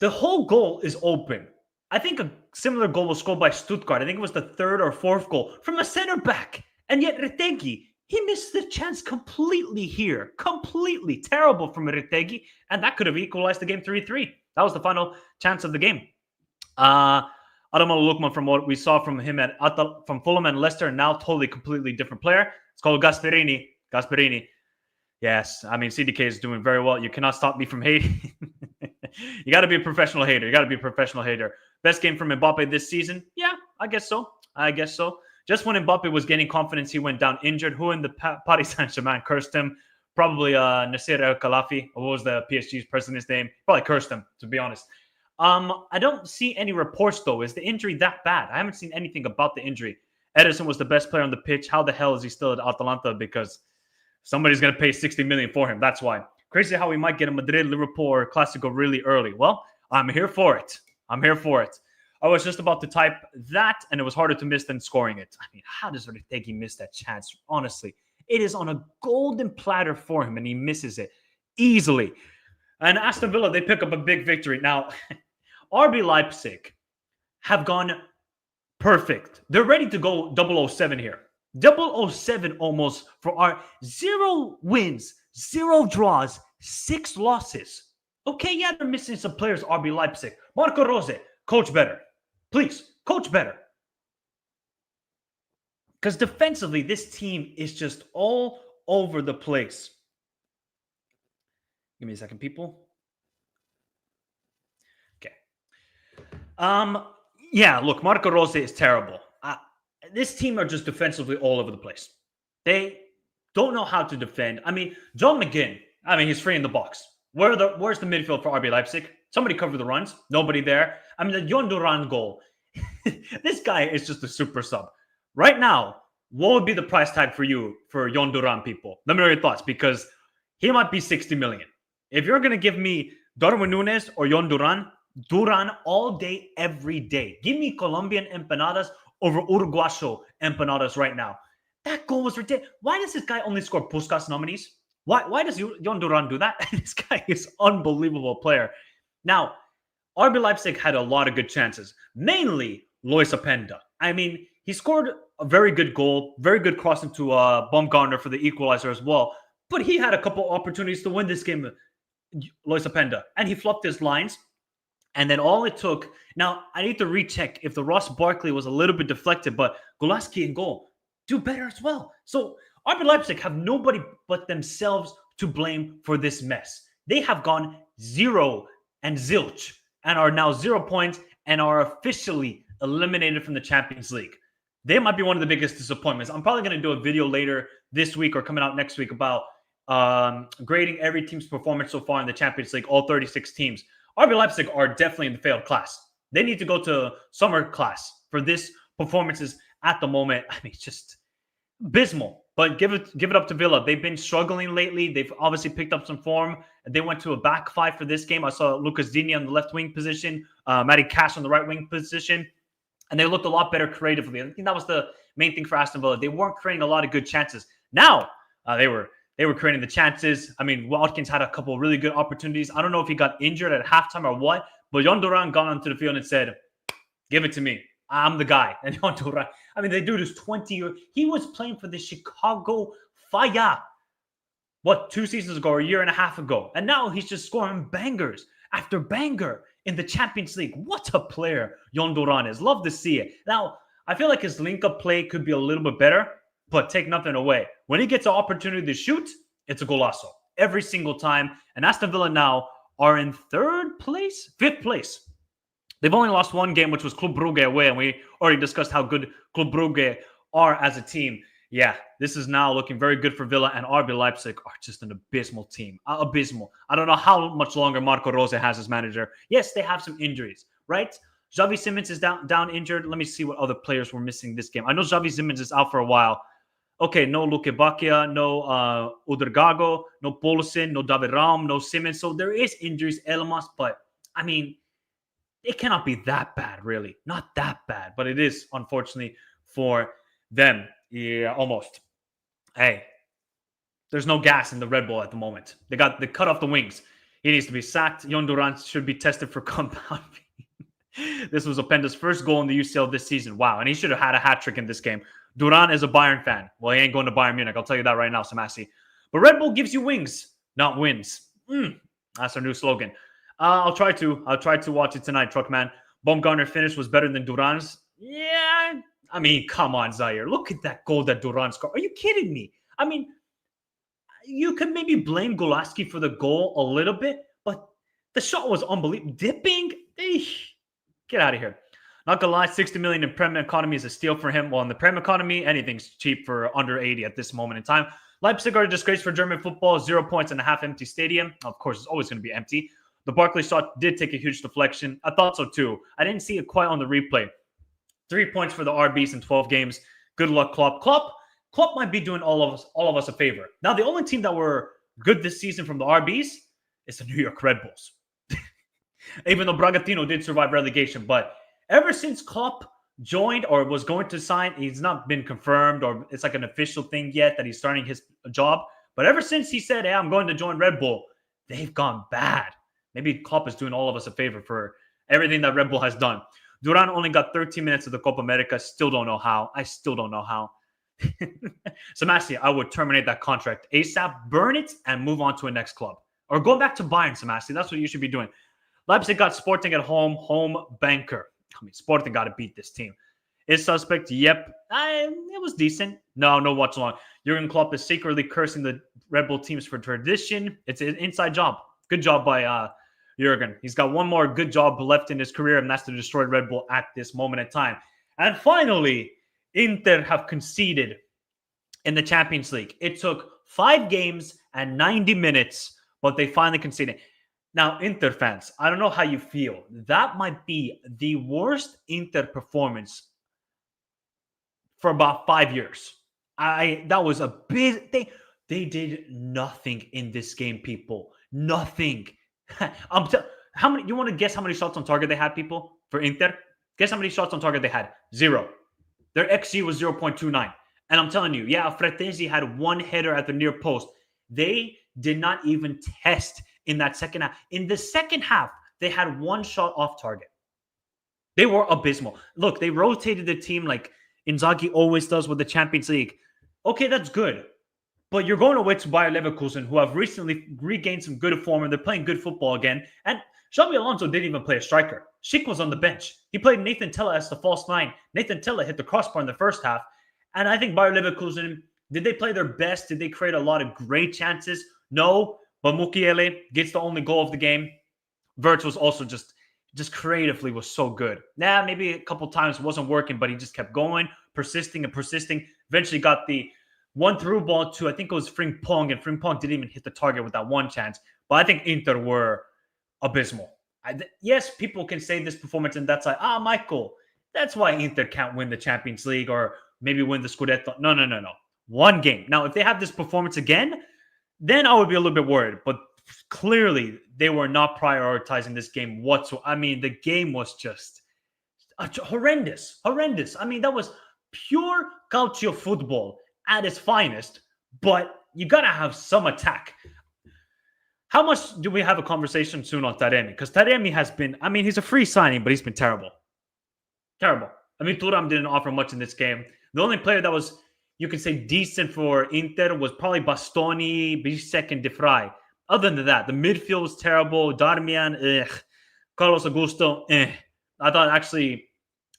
The whole goal is open. I think a similar goal was scored by Stuttgart. I think it was the 3rd or 4th goal from a center back. And yet Retegi, he missed the chance completely here. Completely terrible from Retegi. And that could have equalized the game 3-3. That was the final chance of the game. Ademola Lookman, from what we saw from him from Fulham and Leicester, now totally, completely different player. It's called Gasperini. Yes, CDK is doing very well. You cannot stop me from hating. You got to be a professional hater. Best game from Mbappe this season? Yeah, I guess so. Just when Mbappe was gaining confidence, he went down injured. Who in the Paris Saint-Germain cursed him? Probably Nasser El-Khelaïfi. What was the PSG's president's name? Probably cursed him, to be honest. I don't see any reports, though. Is the injury that bad? I haven't seen anything about the injury. Ederson was the best player on the pitch. How the hell is he still at Atalanta? Because somebody's going to pay $60 million for him. That's why. Crazy how we might get a Madrid, Liverpool, or Clasico really early. Well, I'm here for it. I was just about to type that, and it was harder to miss than scoring it. How does Retegi miss that chance? Honestly, it is on a golden platter for him, and he misses it easily. And Aston Villa, they pick up a big victory. Now, RB Leipzig have gone perfect. They're ready to go 007 here. 007 almost for our 0 wins, 0 draws, 6 losses. Okay, yeah, they're missing some players, RB Leipzig. Marco Rose, coach better. Please, coach better. Because defensively, this team is just all over the place. Give me a second, people. Okay. Yeah, look, Marco Rose is terrible. This team are just defensively all over the place. They don't know how to defend. John McGinn, he's free in the box. Where's the midfield for RB Leipzig? Somebody cover the runs. Nobody there. The Jon Duran goal. This guy is just a super sub. Right now, what would be the price tag for you for Jon Duran, people? Let me know your thoughts, because he might be 60 million. If you're going to give me Darwin Núñez or Jon Duran all day, every day. Give me Colombian empanadas over Uruguayo empanadas right now. That goal was ridiculous. Why does this guy only score Puskás nominees? Why does Jon Duran do that? This guy is unbelievable player. Now, RB Leipzig had a lot of good chances, mainly Lois Openda. He scored a very good goal, very good cross into Baumgartner for the equalizer as well. But he had a couple opportunities to win this game, Lois Openda, and he flopped his lines. And then all it took, now I need to recheck if the Ross Barkley was a little bit deflected, but Golaski in goal do better as well. So RB Leipzig have nobody but themselves to blame for this mess. They have gone 0 and zilch and are now 0 points and are officially eliminated from the Champions League. They might be one of the biggest disappointments. I'm probably going to do a video later this week or coming out next week about grading every team's performance so far in the Champions League, all 36 teams, RB Leipzig are definitely in the failed class. They need to go to summer class for this performances at the moment. I mean, it's just abysmal. But give it up to Villa. They've been struggling lately. They've obviously picked up some form. They went to a back five for this game. I saw Lucas Digne on the left wing position, Matty Cash on the right wing position, and they looked a lot better creatively. I think that was the main thing for Aston Villa. They weren't creating a lot of good chances. Now they were creating the chances. I mean, Watkins had a couple of really good opportunities. I don't know if he got injured at halftime or what, but Jon Duran got onto the field and said, "Give it to me. I'm the guy." And Jon Duran, I mean, the dude is 20 years. He was playing for the Chicago Fire, 2 seasons ago or a year and a half ago. And now he's just scoring bangers after banger in the Champions League. What a player Jon Duran is. Love to see it. Now, I feel like his link-up play could be a little bit better, but take nothing away. When he gets an opportunity to shoot, it's a golazo every single time. And Aston Villa now are in fifth place. They've only lost one game, which was Club Brugge away, and we already discussed how good Club Brugge are as a team. Yeah, this is now looking very good for Villa, and RB Leipzig are just an abysmal team. Abysmal. I don't know how much longer Marco Rose has as manager. Yes, they have some injuries, right? Xavi Simons is down injured. Let me see what other players were missing this game. I know Xavi Simons is out for a while. Okay, no Luke Bacchia, no Udergago, no Paulsen, no David Raum, no Simons. So there is injuries, Elmas, but I mean, it cannot be that bad, really. Not that bad, but it is, unfortunately, for them. Yeah, almost. Hey, there's no gas in the Red Bull at the moment. They cut off the wings. He needs to be sacked. Jon Duran should be tested for compound. This was Openda's first goal in the UCL this season. Wow, and he should have had a hat-trick in this game. Duran is a Bayern fan. Well, he ain't going to Bayern Munich. I'll tell you that right now, Samasi. But Red Bull gives you wings, not wins. That's our new slogan. I'll try to watch it tonight, Truckman. Baumgartner's finish was better than Duran's. Yeah, I mean, come on, Zaire. Look at that goal that Duran scored. Are you kidding me? I mean, you could maybe blame Golaski for the goal a little bit, but the shot was unbelievable. Dipping? Get out of here. Not gonna lie, 60 million in Prem economy is a steal for him. Well, in the Prem economy, anything's cheap for under 80 at this moment in time. Leipzig are a disgrace for German football. 0 points in a half-empty stadium. Of course, it's always going to be empty. The Barkley shot did take a huge deflection. I thought so too. I didn't see it quite on the replay. 3 points for the RBs in 12 games. Good luck, Klopp. Klopp might be doing all of us a favor. Now, the only team that were good this season from the RBs is the New York Red Bulls. Even though Bragantino did survive relegation. But ever since Klopp joined or was going to sign, he's not been confirmed or it's like an official thing yet that he's starting his job. But ever since he said, hey, I'm going to join Red Bull, they've gone bad. Maybe Klopp is doing all of us a favor for everything that Red Bull has done. Duran only got 13 minutes of the Copa America. Still don't know how. I still don't know how. Samasi, I would terminate that contract ASAP, burn it, and move on to a next club. Or go back to Bayern, Samasi. That's what you should be doing. Leipzig got Sporting at home banker. I mean, Sporting got to beat this team. Is suspect? Yep. It was decent. No watch long. Jurgen Klopp is secretly cursing the Red Bull teams for tradition. It's an inside job. Good job by Jurgen. He's got one more good job left in his career, and that's to destroy Red Bull at this moment in time. And finally, Inter have conceded in the Champions League. It took 5 games and 90 minutes, but they finally conceded. Now, Inter fans, I don't know how you feel. That might be the worst Inter performance for about 5 years. That was a big thing. They did nothing in this game, people. Nothing. How many? You want to guess how many shots on target they had, people, for Inter? Guess how many shots on target they had? 0. Their XG was 0.29. And I'm telling you, yeah, Fratesi had 1 header at the near post. They did not even test in that second half. In the second half, they had 1 shot off target. They were abysmal. Look, they rotated the team like Inzaghi always does with the Champions League. Okay, that's good. But you're going away to Bayer Leverkusen, who have recently regained some good form, and they're playing good football again. And Xabi Alonso didn't even play a striker. Schick was on the bench. He played Nathan Tella as the false 9. Nathan Tella hit the crossbar in the first half. And I think Bayer Leverkusen, did they play their best? Did they create a lot of great chances? No. But Mukiele gets the only goal of the game. Wirtz was also just creatively was so good. Maybe a couple times wasn't working, but he just kept going, persisting. Eventually got the One through ball to, I think it was Frimpong, and Frimpong didn't even hit the target with that one chance. But I think Inter were abysmal. Yes, people can say this performance, and that's like, Michael, that's why Inter can't win the Champions League or maybe win the Scudetto. No, no, no, no. One game. Now, if they have this performance again, then I would be a little bit worried. But clearly, they were not prioritizing this game whatsoever. I mean, the game was just horrendous. Horrendous. I mean, that was pure calcio football at its finest, but you got to have some attack. How much do we have a conversation soon on Taremi? Because Taremi has been, I mean, he's a free signing, but he's been terrible. Terrible. I mean, Thuram didn't offer much in this game. The only player that was, you could say, decent for Inter was probably Bastoni, Bisek, and De Vrij. Other than that, the midfield was terrible. Darmian, Carlos Augusto, I thought actually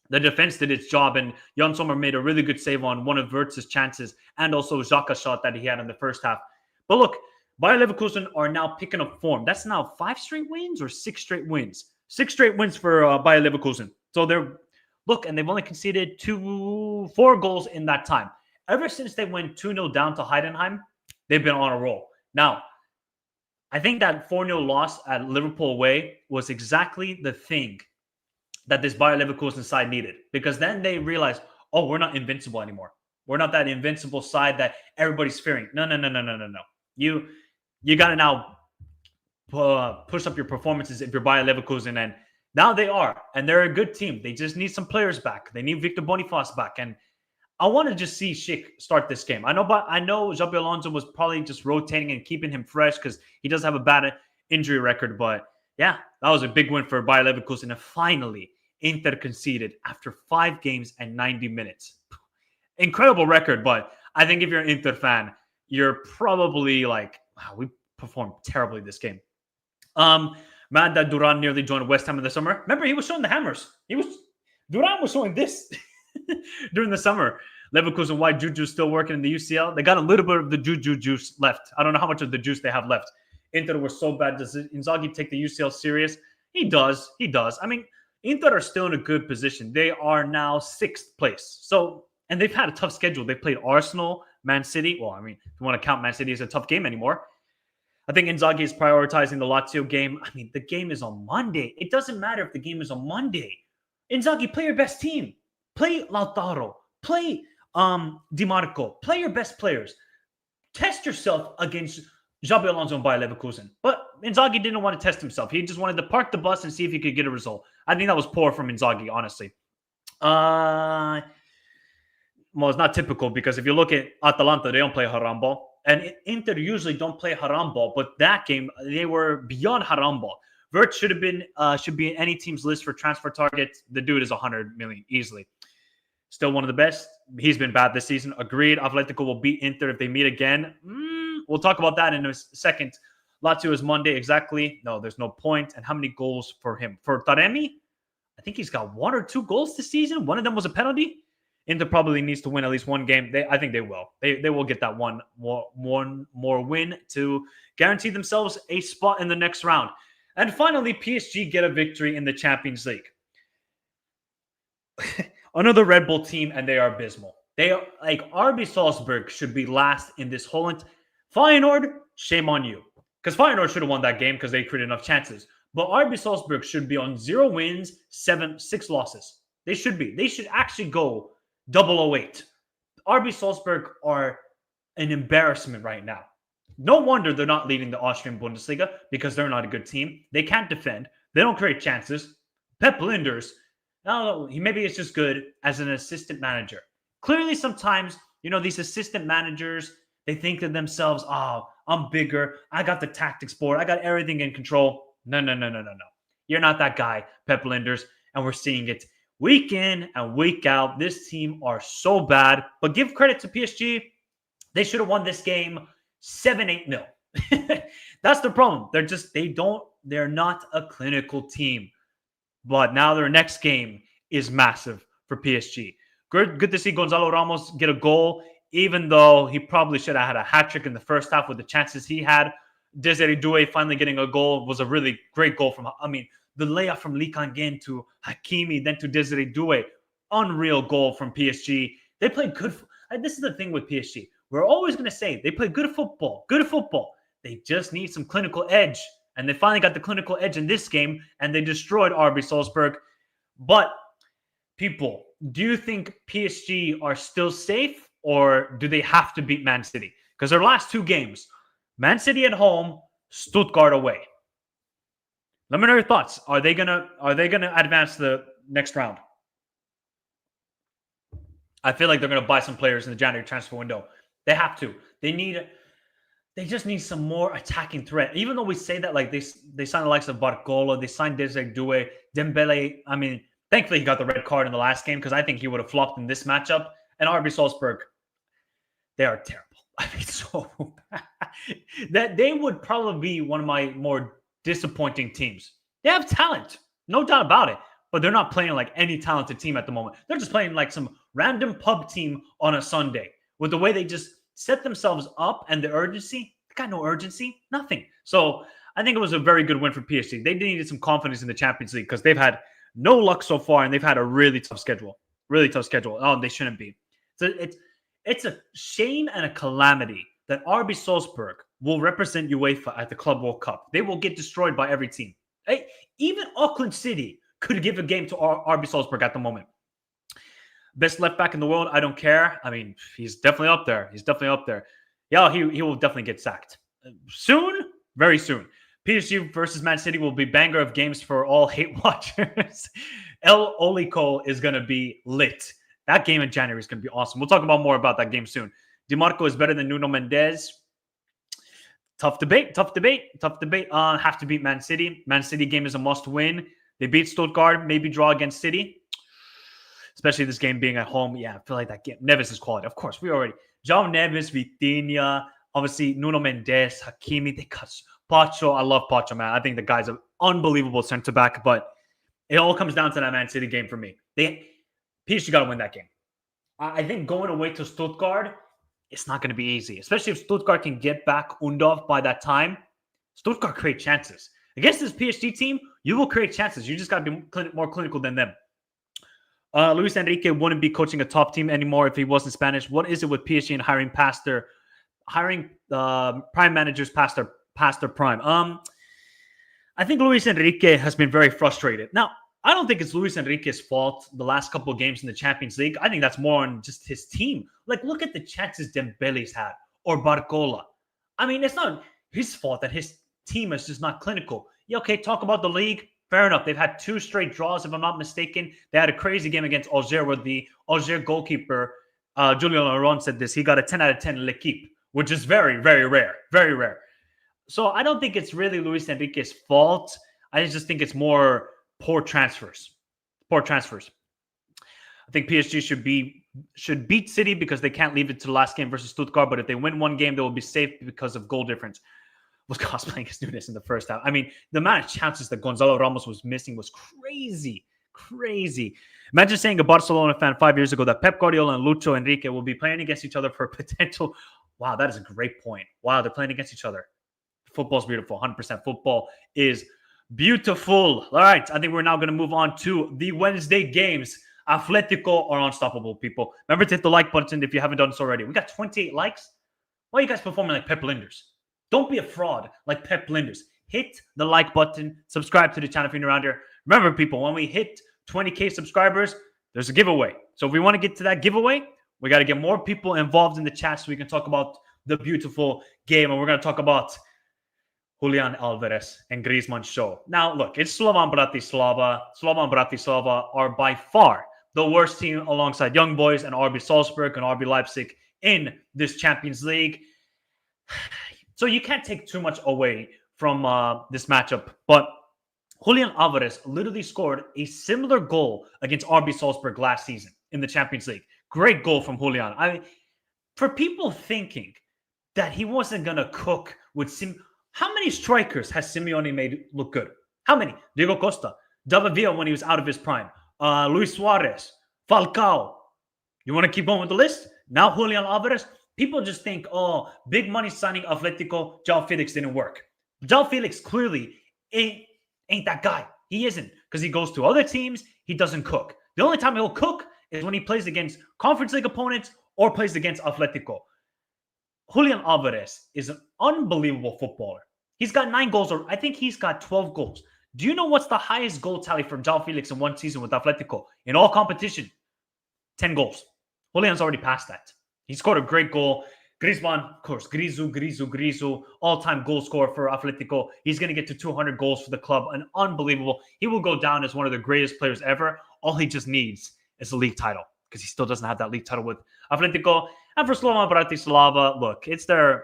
the defense did its job, and Jan Sommer made a really good save on one of Wirtz's chances and also Xhaka's shot that he had in the first half. But look, Bayer Leverkusen are now picking up form. That's now 5 straight wins or 6 straight wins? 6 straight wins for Bayer Leverkusen. So and they've only conceded 4 goals in that time. Ever since they went 2-0 down to Heidenheim, they've been on a roll. Now, I think that 4-0 loss at Liverpool away was exactly the thing that this Bayer Leverkusen side needed, because then they realized, oh, we're not invincible anymore. We're not that invincible side that everybody's fearing. No. You got to now push up your performances if you're Bayer Leverkusen, and now they are, and they're a good team. They just need some players back. They need Victor Boniface back, and I want to just see Schick start this game. I know Xabi Alonso was probably just rotating and keeping him fresh because he does have a bad injury record, but yeah, that was a big win for Bayer Leverkusen, and finally Inter conceded after 5 games and 90 minutes. Incredible record, but I think if you're an Inter fan, you're probably like, wow, we performed terribly this game. Mad that Duran nearly joined West Ham in the summer. Remember, he was showing the hammers. Duran was showing this during the summer. Leverkusen, why Juju's still working in the UCL? They got a little bit of the Juju juice left. I don't know how much of the juice they have left. Inter were so bad. Does Inzaghi take the UCL serious? He does. I mean, Inter are still in a good position. They are now 6th place. And they've had a tough schedule. They played Arsenal, Man City. Well, I mean, if you want to count Man City as a tough game anymore. I think Inzaghi is prioritizing the Lazio game. I mean, the game is on Monday. It doesn't matter if the game is on Monday. Inzaghi, play your best team. Play Lautaro. Play Di Marco. Play your best players. Test yourself against Xabi Alonso and Bayer Leverkusen. But Inzaghi didn't want to test himself. He just wanted to park the bus and see if he could get a result. I think that was poor from Inzaghi, honestly. Well, it's not typical because if you look at Atalanta, they don't play haram ball. And Inter usually don't play haram ball, but that game, they were beyond haram ball. Wirtz should be in any team's list for transfer targets. The dude is 100 million easily. Still one of the best. He's been bad this season. Agreed. Atletico will beat Inter if they meet again. We'll talk about that in a second. Lazio is Monday, exactly. No, there's no point. And how many goals for him? For Taremi, I think he's got 1 or 2 goals this season. One of them was a penalty. Inter probably needs to win at least one game. I think they will. They will get that one more win to guarantee themselves a spot in the next round. And finally, PSG get a victory in the Champions League. Another Red Bull team, and they are abysmal. They are like RB Salzburg should be last in this whole. Feyenoord, shame on you. Because Feyenoord should have won that game because they created enough chances. But RB Salzburg should be on 0 wins, 6 losses. They should be. They should actually go 008. RB Salzburg are an embarrassment right now. No wonder they're not leading the Austrian Bundesliga because they're not a good team. They can't defend. They don't create chances. Pep Linders, maybe it's just good as an assistant manager. Clearly, sometimes, these assistant managers, they think to themselves, oh, I'm bigger. I got the tactics board. I got everything in control. No. You're not that guy, Pep Linders, and we're seeing it week in and week out. This team are so bad. But give credit to PSG. They should have won this game 7-8-0. That's the problem. They're not a clinical team. But now their next game is massive for PSG. Good to see Gonzalo Ramos get a goal, even though he probably should have had a hat-trick in the first half with the chances he had. Desiree Doué finally getting a goal was a really great goal the layup from Lee Kang-in to Hakimi, then to Desiree Doué. Unreal goal from PSG. They played good. This is the thing with PSG. we're always going to say they play good football. They just need some clinical edge. And they finally got the clinical edge in this game, and they destroyed RB Salzburg. But people, do you think PSG are still safe, or do they have to beat Man City? Because their last two games, Man City at home, Stuttgart away. Let me know your thoughts. Are they gonna advance to the next round? I feel like they're gonna buy some players in the January transfer window. They have to. They just need some more attacking threat. Even though we say that, like they signed the likes of Barcola, they signed Desiree Doué, Dembele. I mean, thankfully he got the red card in the last game because I think he would have flopped in this matchup. And RB Salzburg, they are terrible. I mean, so bad. That they would probably be one of my more disappointing teams. They have talent, no doubt about it, but they're not playing like any talented team at the moment. They're just playing like some random pub team on a Sunday with the way they just set themselves up and the urgency. They got no urgency, nothing. So I think it was a very good win for PSG. They needed some confidence in the Champions League because they've had no luck so far and they've had a really tough schedule. Oh, they shouldn't be. So it's a shame and a calamity that RB Salzburg will represent UEFA at the Club World Cup. They will get destroyed by every team. Hey, even Auckland City could give a game to RB Salzburg at the moment. Best left back in the world, I don't care. I mean, he's definitely up there. Yeah, he will definitely get sacked. Soon, very soon. PSG versus Man City will be banger of games for all hate watchers. El Olico is going to be lit. That game in January is going to be awesome. We'll talk about more about that game soon. DiMarco is better than Nuno Mendes. Tough debate. Have to beat Man City. Man City game is a must win. They beat Stuttgart, maybe draw against City. Especially this game being at home. Yeah, I feel like that game. Neves is quality. Of course, we already. João Neves, Vitinha, obviously Nuno Mendes, Hakimi, they cut Pacho. I love Pacho, man. I think the guy's an unbelievable center back, but it all comes down to that Man City game for me. PSG got to win that game. I think going away to Stuttgart, it's not going to be easy, especially if Stuttgart can get back Undorf by that time. Stuttgart create chances. Against this PSG team, you will create chances. You just got to be more clinical than them. Luis Enrique wouldn't be coaching a top team anymore if he wasn't Spanish. What is it with PSG and hiring prime managers past their prime? I think Luis Enrique has been very frustrated. Now, I don't think it's Luis Enrique's fault the last couple of games in the Champions League. I think that's more on just his team. Like, look at the chances Dembele's had or Barcola. I mean, it's not his fault that his team is just not clinical. Yeah, okay, talk about the league. Fair enough. They've had 2 straight draws, if I'm not mistaken. They had a crazy game against Alger where the Alger goalkeeper, Julien Laurent, said this. He got a 10 out of 10 L'Equipe, which is very, very rare. Very rare. So I don't think it's really Luis Enrique's fault. I just think it's more poor transfers. I think PSG should beat City because they can't leave it to the last game versus Stuttgart. But if they win one game, they will be safe because of goal difference. Was cosplaying his Nunes in the first half. I mean, the amount of chances that Gonzalo Ramos was missing was crazy. Imagine saying a Barcelona fan 5 years ago that Pep Guardiola and Lucho Enrique will be playing against each other for potential. Wow, that is a great point. Wow, they're playing against each other. Football's beautiful. 100% football is beautiful. All right, I think we're now going to move on to the Wednesday games. Atletico are unstoppable, people. Remember to hit the like button if you haven't done so already. We got 28 likes. Why are you guys performing like Pep Linders? Don't be a fraud like Pep Linders. Hit the like button. Subscribe to the channel if you're new around here. Remember, people, when we hit 20K subscribers, there's a giveaway. So if we want to get to that giveaway, we got to get more people involved in the chat so we can talk about the beautiful game. And we're going to talk about Julian Alvarez and Griezmann's show. Now, look, it's Slovan Bratislava. Slovan Bratislava are by far the worst team alongside Young Boys and RB Salzburg and RB Leipzig in this Champions League. So you can't take too much away from this matchup. But Julian Alvarez literally scored a similar goal against RB Salzburg last season in the Champions League. Great goal from Julian. I mean, for people thinking that he wasn't going to cook with how many strikers has Simeone made look good? How many? Diego Costa, David Villa when he was out of his prime, Luis Suarez, Falcao. You want to keep going with the list? Now Julian Alvarez. People just think, oh, big money signing Atletico, João Felix didn't work. João Felix clearly ain't that guy. He isn't, because he goes to other teams. He doesn't cook. The only time he'll cook is when he plays against Conference League opponents or plays against Atletico. Julian Alvarez is an unbelievable footballer. He's got 9 goals, or I think he's got 12 goals. Do you know what's the highest goal tally from João Felix in one season with Atletico? In all competition, 10 goals. Julian's already passed that. He scored a great goal. Griezmann, of course, Grizu, all-time goal scorer for Atletico. He's going to get to 200 goals for the club. An unbelievable. He will go down as one of the greatest players ever. All he just needs is a league title because he still doesn't have that league title with Atletico. And for Slovan Bratislava, look, it's a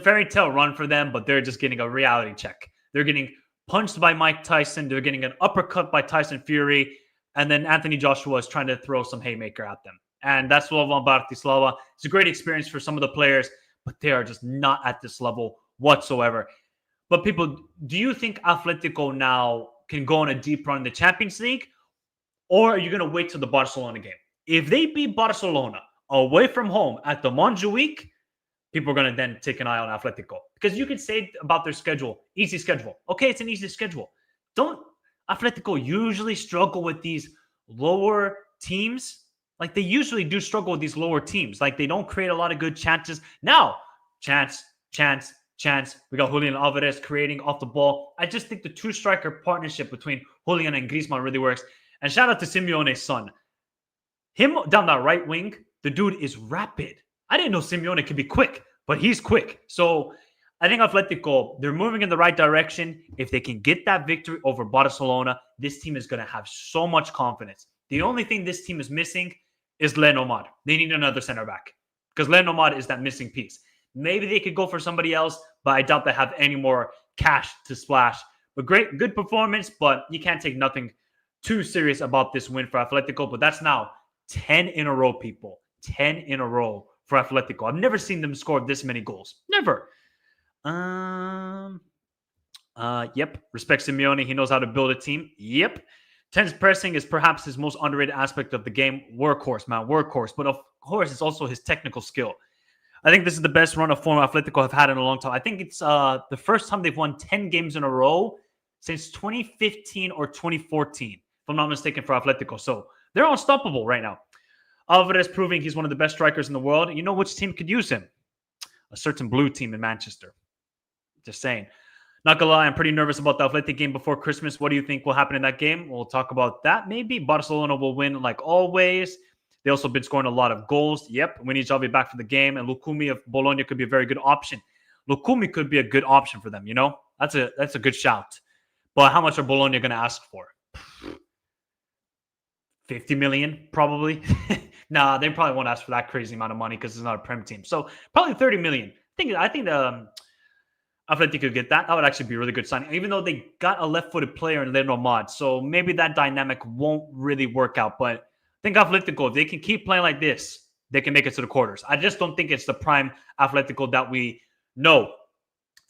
fairy tale run for them, but they're just getting a reality check. They're getting punched by Mike Tyson. They're getting an uppercut by Tyson Fury. And then Anthony Joshua is trying to throw some haymaker at them. And that's Slovan Bratislava. It's a great experience for some of the players, but they are just not at this level whatsoever. But people, do you think Atletico now can go on a deep run in the Champions League? Or are you going to wait till the Barcelona game? If they beat Barcelona away from home at the Montjuic, people are going to then take an eye on Atletico. Because you can say about their schedule, easy schedule. Okay, it's an easy schedule. Don't Atletico usually struggle with these lower teams? Like, they usually do struggle with these lower teams. Like, they don't create a lot of good chances. Now, chance. We got Julian Alvarez creating off the ball. I just think the two-striker partnership between Julian and Griezmann really works. And shout out to Simeone's son. Him down that right wing, the dude is rapid. I didn't know Simeone could be quick, but he's quick. So I think Atletico, they're moving in the right direction. If they can get that victory over Barcelona, this team is going to have so much confidence. The only thing this team is missing is Lenomad. They need another center back because Lenomad is that missing piece. Maybe they could go for somebody else, but I doubt they have any more cash to splash. But good performance, but you can't take nothing too serious about this win for Atletico. But that's now 10 in a row, people. 10 in a row for Atletico. I've never seen them score this many goals. Never. Yep. Respect Simeone. He knows how to build a team. Yep. Tense pressing is perhaps his most underrated aspect of the game. Workhorse, man. Workhorse. But of course, it's also his technical skill. I think this is the best run of form Atletico have had in a long time. I think it's the first time they've won 10 games in a row since 2015 or 2014, if I'm not mistaken, for Atletico. So they're unstoppable right now. Alvarez proving he's one of the best strikers in the world. You know which team could use him? A certain blue team in Manchester. Just saying. Not gonna lie, I'm pretty nervous about the Athletic game before Christmas. What do you think will happen in that game? We'll talk about that maybe. Barcelona will win like always. They also been scoring a lot of goals. Yep, we need Xavi back for the game. And Lukumi of Bologna could be a very good option. Lukumi could be a good option for them, you know? That's a good shout. But how much are Bologna going to ask for? 50 million, probably. Nah, they probably won't ask for that crazy amount of money because it's not a Prem team. So probably 30 million. I think Atletico could get that. That would actually be a really good signing, even though they got a left-footed player in Leonard Mod. So maybe that dynamic won't really work out. But I think Atletico, if they can keep playing like this, they can make it to the quarters. I just don't think it's the prime Atletico that we know.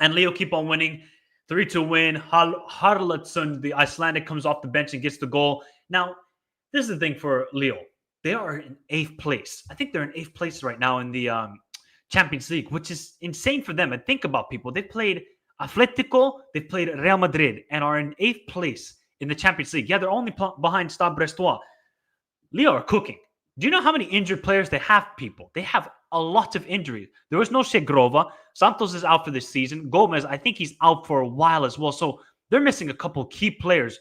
And Leo keep on winning. 3-2 win. Haraldsson, the Icelandic, comes off the bench and gets the goal. Now, this is the thing for Leo. They are in 8th place. I think they're in 8th place right now in the Champions League, which is insane for them. And think about people. They played Atletico, they played Real Madrid, and are in 8th place in the Champions League. Yeah, they're only behind Stade Brestois. Leo are cooking. Do you know how many injured players they have, people? They have a lot of injuries. There was no Segrova. Santos is out for this season. Gomez, I think he's out for a while as well. So they're missing a couple key players.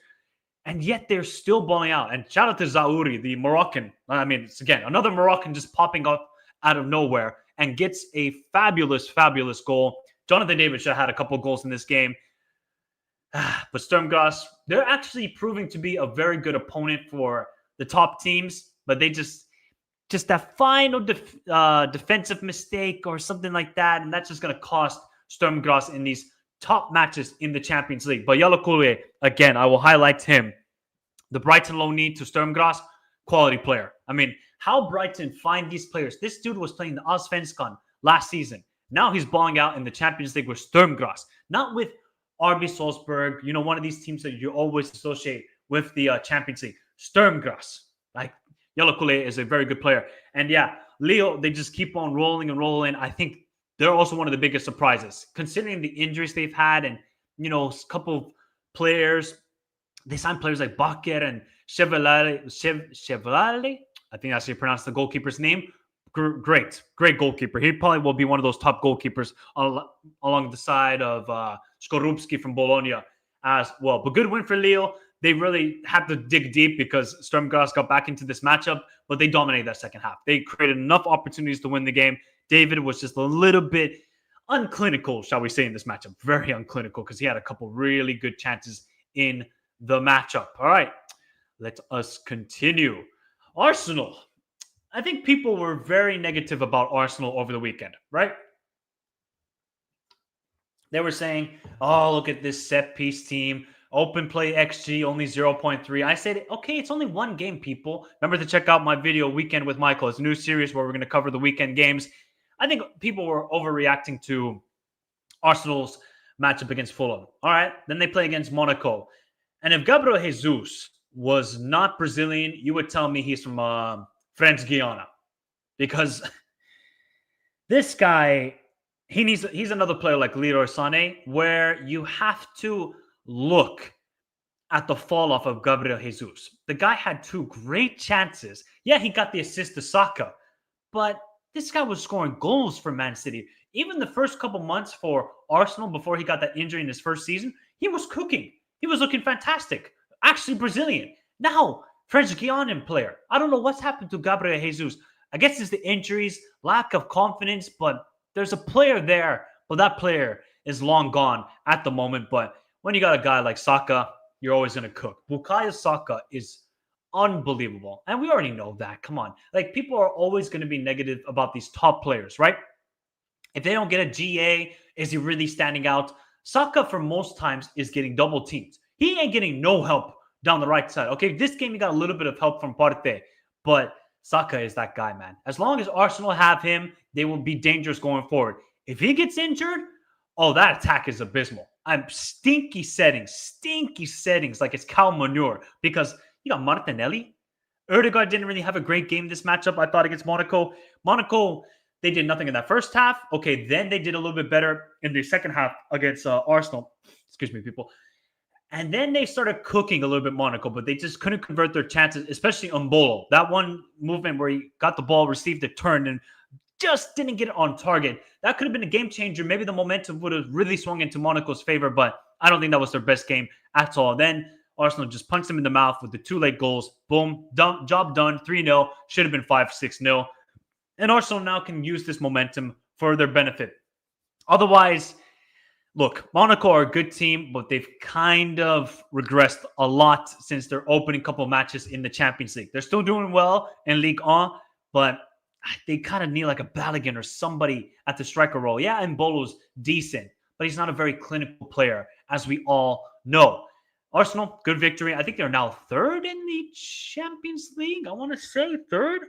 And yet they're still balling out. And shout out to Zauri, the Moroccan. I mean, it's again, another Moroccan just popping up out of nowhere and gets a fabulous, fabulous goal. Jonathan David should have had a couple goals in this game. But Sturm Graz, they're actually proving to be a very good opponent for the top teams. But they just that final defensive mistake or something like that. And that's just going to cost Sturm Graz in these top matches in the Champions League. But Yalakule, again, I will highlight him. The Brighton loanee to Sturm Graz, quality player. I mean, how Brighton find these players. This dude was playing the Allsvenskan last season. Now he's balling out in the Champions League with Sturm Graz, not with RB Salzburg, one of these teams that you always associate with the Champions League. Sturm Graz. Like, Yalakule is a very good player. And yeah, Leo, they just keep on rolling and rolling. I think they're also one of the biggest surprises, considering the injuries they've had and, a couple of players. They signed players like Bakker and Chevalier. I think that's how you pronounce the goalkeeper's name. great goalkeeper. He probably will be one of those top goalkeepers along the side of Skorupski from Bologna as well. But good win for Lille. They really had to dig deep because Sturm Graz got back into this matchup, but they dominated that second half. They created enough opportunities to win the game. David was just a little bit unclinical, shall we say, in this matchup. Very unclinical because he had a couple really good chances in the matchup. All right, let us continue. Arsenal. I think people were very negative about Arsenal over the weekend, right? They were saying, oh, look at this set piece team. Open play XG only 0.3. I said, okay, it's only one game, people. Remember to check out my video, Weekend with Michael. It's a new series where we're going to cover the weekend games. I think people were overreacting to Arsenal's matchup against Fulham. All right, then they play against Monaco. And if Gabriel Jesus was not Brazilian, you would tell me he's from French Guiana. Because this guy, he's another player like Leroy Sané, where you have to look at the fall off of Gabriel Jesus. The guy had 2 great chances. Yeah, he got the assist to Saka, but this guy was scoring goals for Man City. Even the first couple months for Arsenal before he got that injury in his first season, he was cooking. He was looking fantastic. Actually Brazilian. Now, French Guianan player. I don't know what's happened to Gabriel Jesus. I guess it's the injuries, lack of confidence, but there's a player there, but that player is long gone at the moment. But when you got a guy like Saka, you're always going to cook. Bukayo Saka is unbelievable. And we already know that. Come on. Like, people are always going to be negative about these top players, right? If they don't get a GA, is he really standing out? Saka, for most times, is getting double teamed. He ain't getting no help down the right side. Okay, this game, he got a little bit of help from Partey, but Saka is that guy, man. As long as Arsenal have him, they will be dangerous going forward. If he gets injured, oh, that attack is abysmal. I'm stinky settings like it's cow manure because you got Martinelli. Ødegaard didn't really have a great game this matchup, I thought, against Monaco. Monaco, they did nothing in that first half. Okay, then they did a little bit better in the second half against Arsenal. Excuse me, people. And then they started cooking a little bit, Monaco, but they just couldn't convert their chances, especially Mbolo. That one movement where he got the ball, received the turn, and just didn't get it on target. That could have been a game changer. Maybe the momentum would have really swung into Monaco's favor, but I don't think that was their best game at all. Then Arsenal just punched them in the mouth with the 2 late goals. Boom, job done, 3-0. Should have been 5-6-0. And Arsenal now can use this momentum for their benefit. Otherwise, look, Monaco are a good team, but they've kind of regressed a lot since their opening couple of matches in the Champions League. They're still doing well in Ligue 1, but they kind of need like a Balogun or somebody at the striker role. Yeah, Mbolo's decent, but he's not a very clinical player, as we all know. Arsenal, good victory. I think they're now 3rd in the Champions League. I want to say 3rd.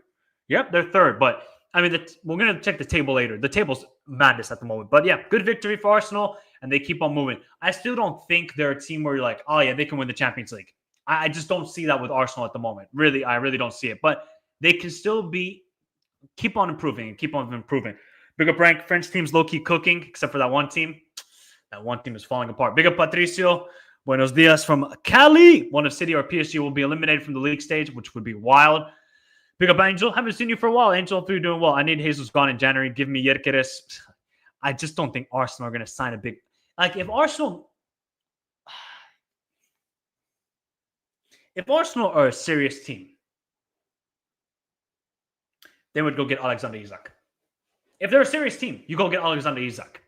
Yep, they're 3rd. But, I mean, we're going to check the table later. The table's madness at the moment. But, yeah, good victory for Arsenal, and they keep on moving. I still don't think they're a team where you're like, oh, yeah, they can win the Champions League. I just don't see that with Arsenal at the moment. Really, I really don't see it. But they can still keep on improving and keep on improving. Big up rank. French team's low-key cooking, except for that one team. That one team is falling apart. Big up Patricio. Buenos dias from Cali. One of City or PSG will be eliminated from the league stage, which would be wild. Big up Angel. Haven't seen you for a while. Angel, hope you're doing well. I need Jesus gone in January. Give me Yerkeres. I just don't think Arsenal are going to sign a big... Like, if Arsenal are a serious team, they would go get Alexander Isak. If they're a serious team, you go get Alexander Isak.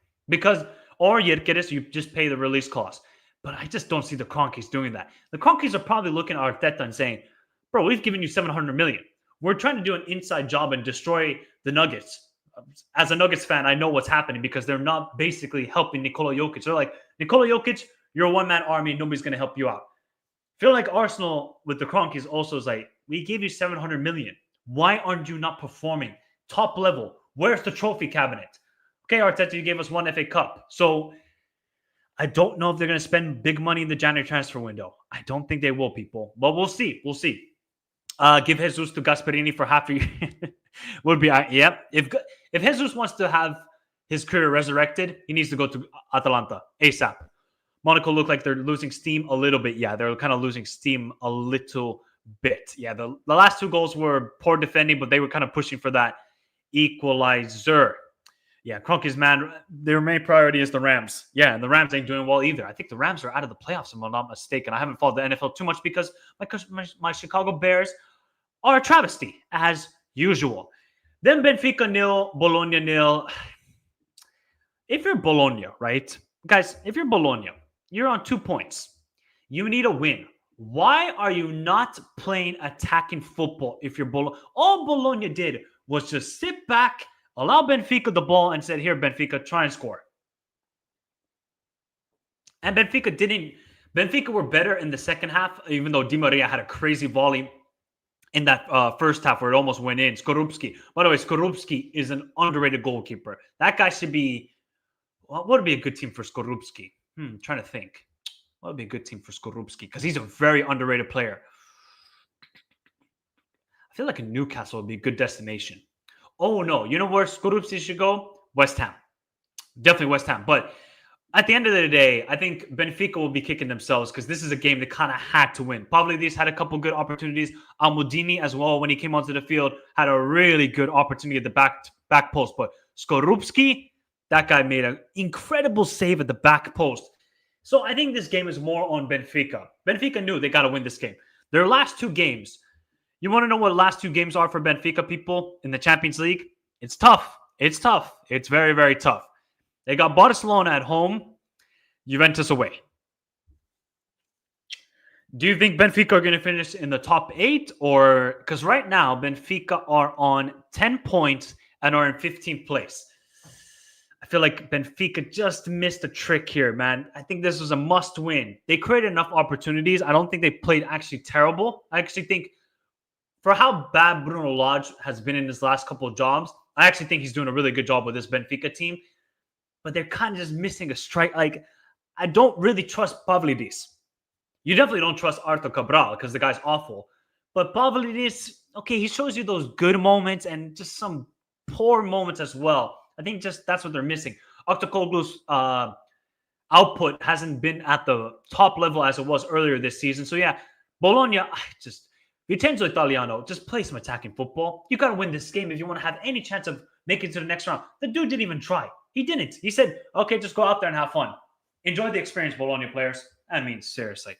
Or Yerkeres, you just pay the release clause. But I just don't see the Cronkies doing that. The Cronkies are probably looking at Arteta and saying, bro, we've given you 700 million. We're trying to do an inside job and destroy the Nuggets. As a Nuggets fan, I know what's happening because they're not basically helping Nikola Jokic. They're like, Nikola Jokic, you're a one-man army. Nobody's going to help you out. I feel like Arsenal with the Cronkies also is like, we gave you 700 million. Why aren't you not performing? Top level. Where's the trophy cabinet? Okay, Arteta, you gave us 1 FA Cup. So I don't know if they're going to spend big money in the January transfer window. I don't think they will, people. But we'll see. We'll see. Give Jesus to Gasperini for half a year. Would be, yep. If Jesus wants to have his career resurrected, he needs to go to Atalanta ASAP. Monaco look like they're losing steam a little bit. Yeah, they're kind of losing steam a little bit. Yeah, the last 2 goals were poor defending, but they were kind of pushing for that equalizer. Yeah, Kroenke's man, their main priority is the Rams. Yeah, and the Rams ain't doing well either. I think the Rams are out of the playoffs, if I'm not mistaken. I haven't followed the NFL too much because my Chicago Bears are a travesty, as usual. Then Benfica nil, Bologna nil. If you're Bologna, right? Guys, if you're Bologna, you're on 2 points. You need a win. Why are you not playing attacking football if you're Bologna? All Bologna did was just sit back, allow Benfica the ball, and said, here, Benfica, try and score. And Benfica didn't. Benfica were better in the second half, even though Di Maria had a crazy volley in that first half where it almost went in. Skorupski. By the way, Skorupski is an underrated goalkeeper. That guy should be... What would be a good team for Skorupski? Trying to think. What would be a good team for Skorupski? Because he's a very underrated player. I feel like a Newcastle would be a good destination. Oh, no. You know where Skorupski should go? West Ham. Definitely West Ham. But at the end of the day, I think Benfica will be kicking themselves because this is a game they kind of had to win. Pavlidis had a couple good opportunities. Almudini as well, when he came onto the field, had a really good opportunity at the back post. But Skorupski, that guy made an incredible save at the back post. So I think this game is more on Benfica. Benfica knew they got to win this game. Their last 2 games. You want to know what the last 2 games are for Benfica, people, in the Champions League? It's tough. It's tough. It's very, very tough. They got Barcelona at home, Juventus away. Do you think Benfica are going to finish in the top 8? Or because right now, Benfica are on 10 points and are in 15th place. I feel like Benfica just missed a trick here, man. I think this was a must win. They created enough opportunities. I don't think they played actually terrible. I actually think for how bad Bruno Lage has been in his last couple of jobs, I actually think he's doing a really good job with this Benfica team. But they're kind of just missing a strike. Like, I don't really trust Pavlidis. You definitely don't trust Arthur Cabral because the guy's awful. But Pavlidis, okay, he shows you those good moments and just some poor moments as well. I think just that's what they're missing. Oktoglu's output hasn't been at the top level as it was earlier this season. So, yeah, Bologna, Vincenzo Italiano, just play some attacking football. You got to win this game if you want to have any chance of making it to the next round. The dude didn't even try. He didn't. He said, okay, just go out there and have fun. Enjoy the experience, Bologna players. I mean, seriously.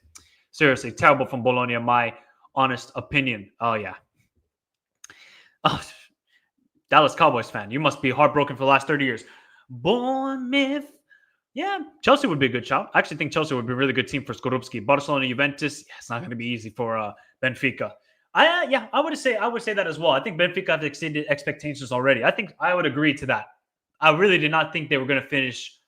Seriously, terrible from Bologna, my honest opinion. Oh, yeah. Oh, Dallas Cowboys fan. You must be heartbroken for the last 30 years. Bournemouth. Yeah, Chelsea would be a good shout. I actually think Chelsea would be a really good team for Skorupski. Barcelona, Juventus. Yeah, it's not going to be easy for Benfica. I would say that as well. I think Benfica have exceeded expectations already. I think I would agree to that. I really did not think they were going to finish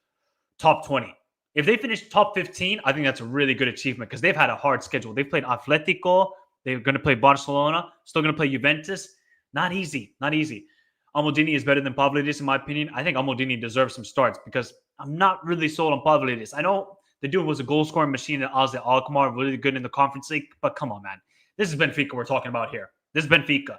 top 20. If they finish top 15, I think that's a really good achievement because they've had a hard schedule. They've played Atletico. They're going to play Barcelona. Still going to play Juventus. Not easy. Not easy. Almudini is better than Pavlidis, in my opinion. I think Almudini deserves some starts because I'm not really sold on Pavlidis. I know the dude was a goal-scoring machine at AZ Alkmaar, really good in the Conference League, but come on, man. This is Benfica we're talking about here. This is Benfica.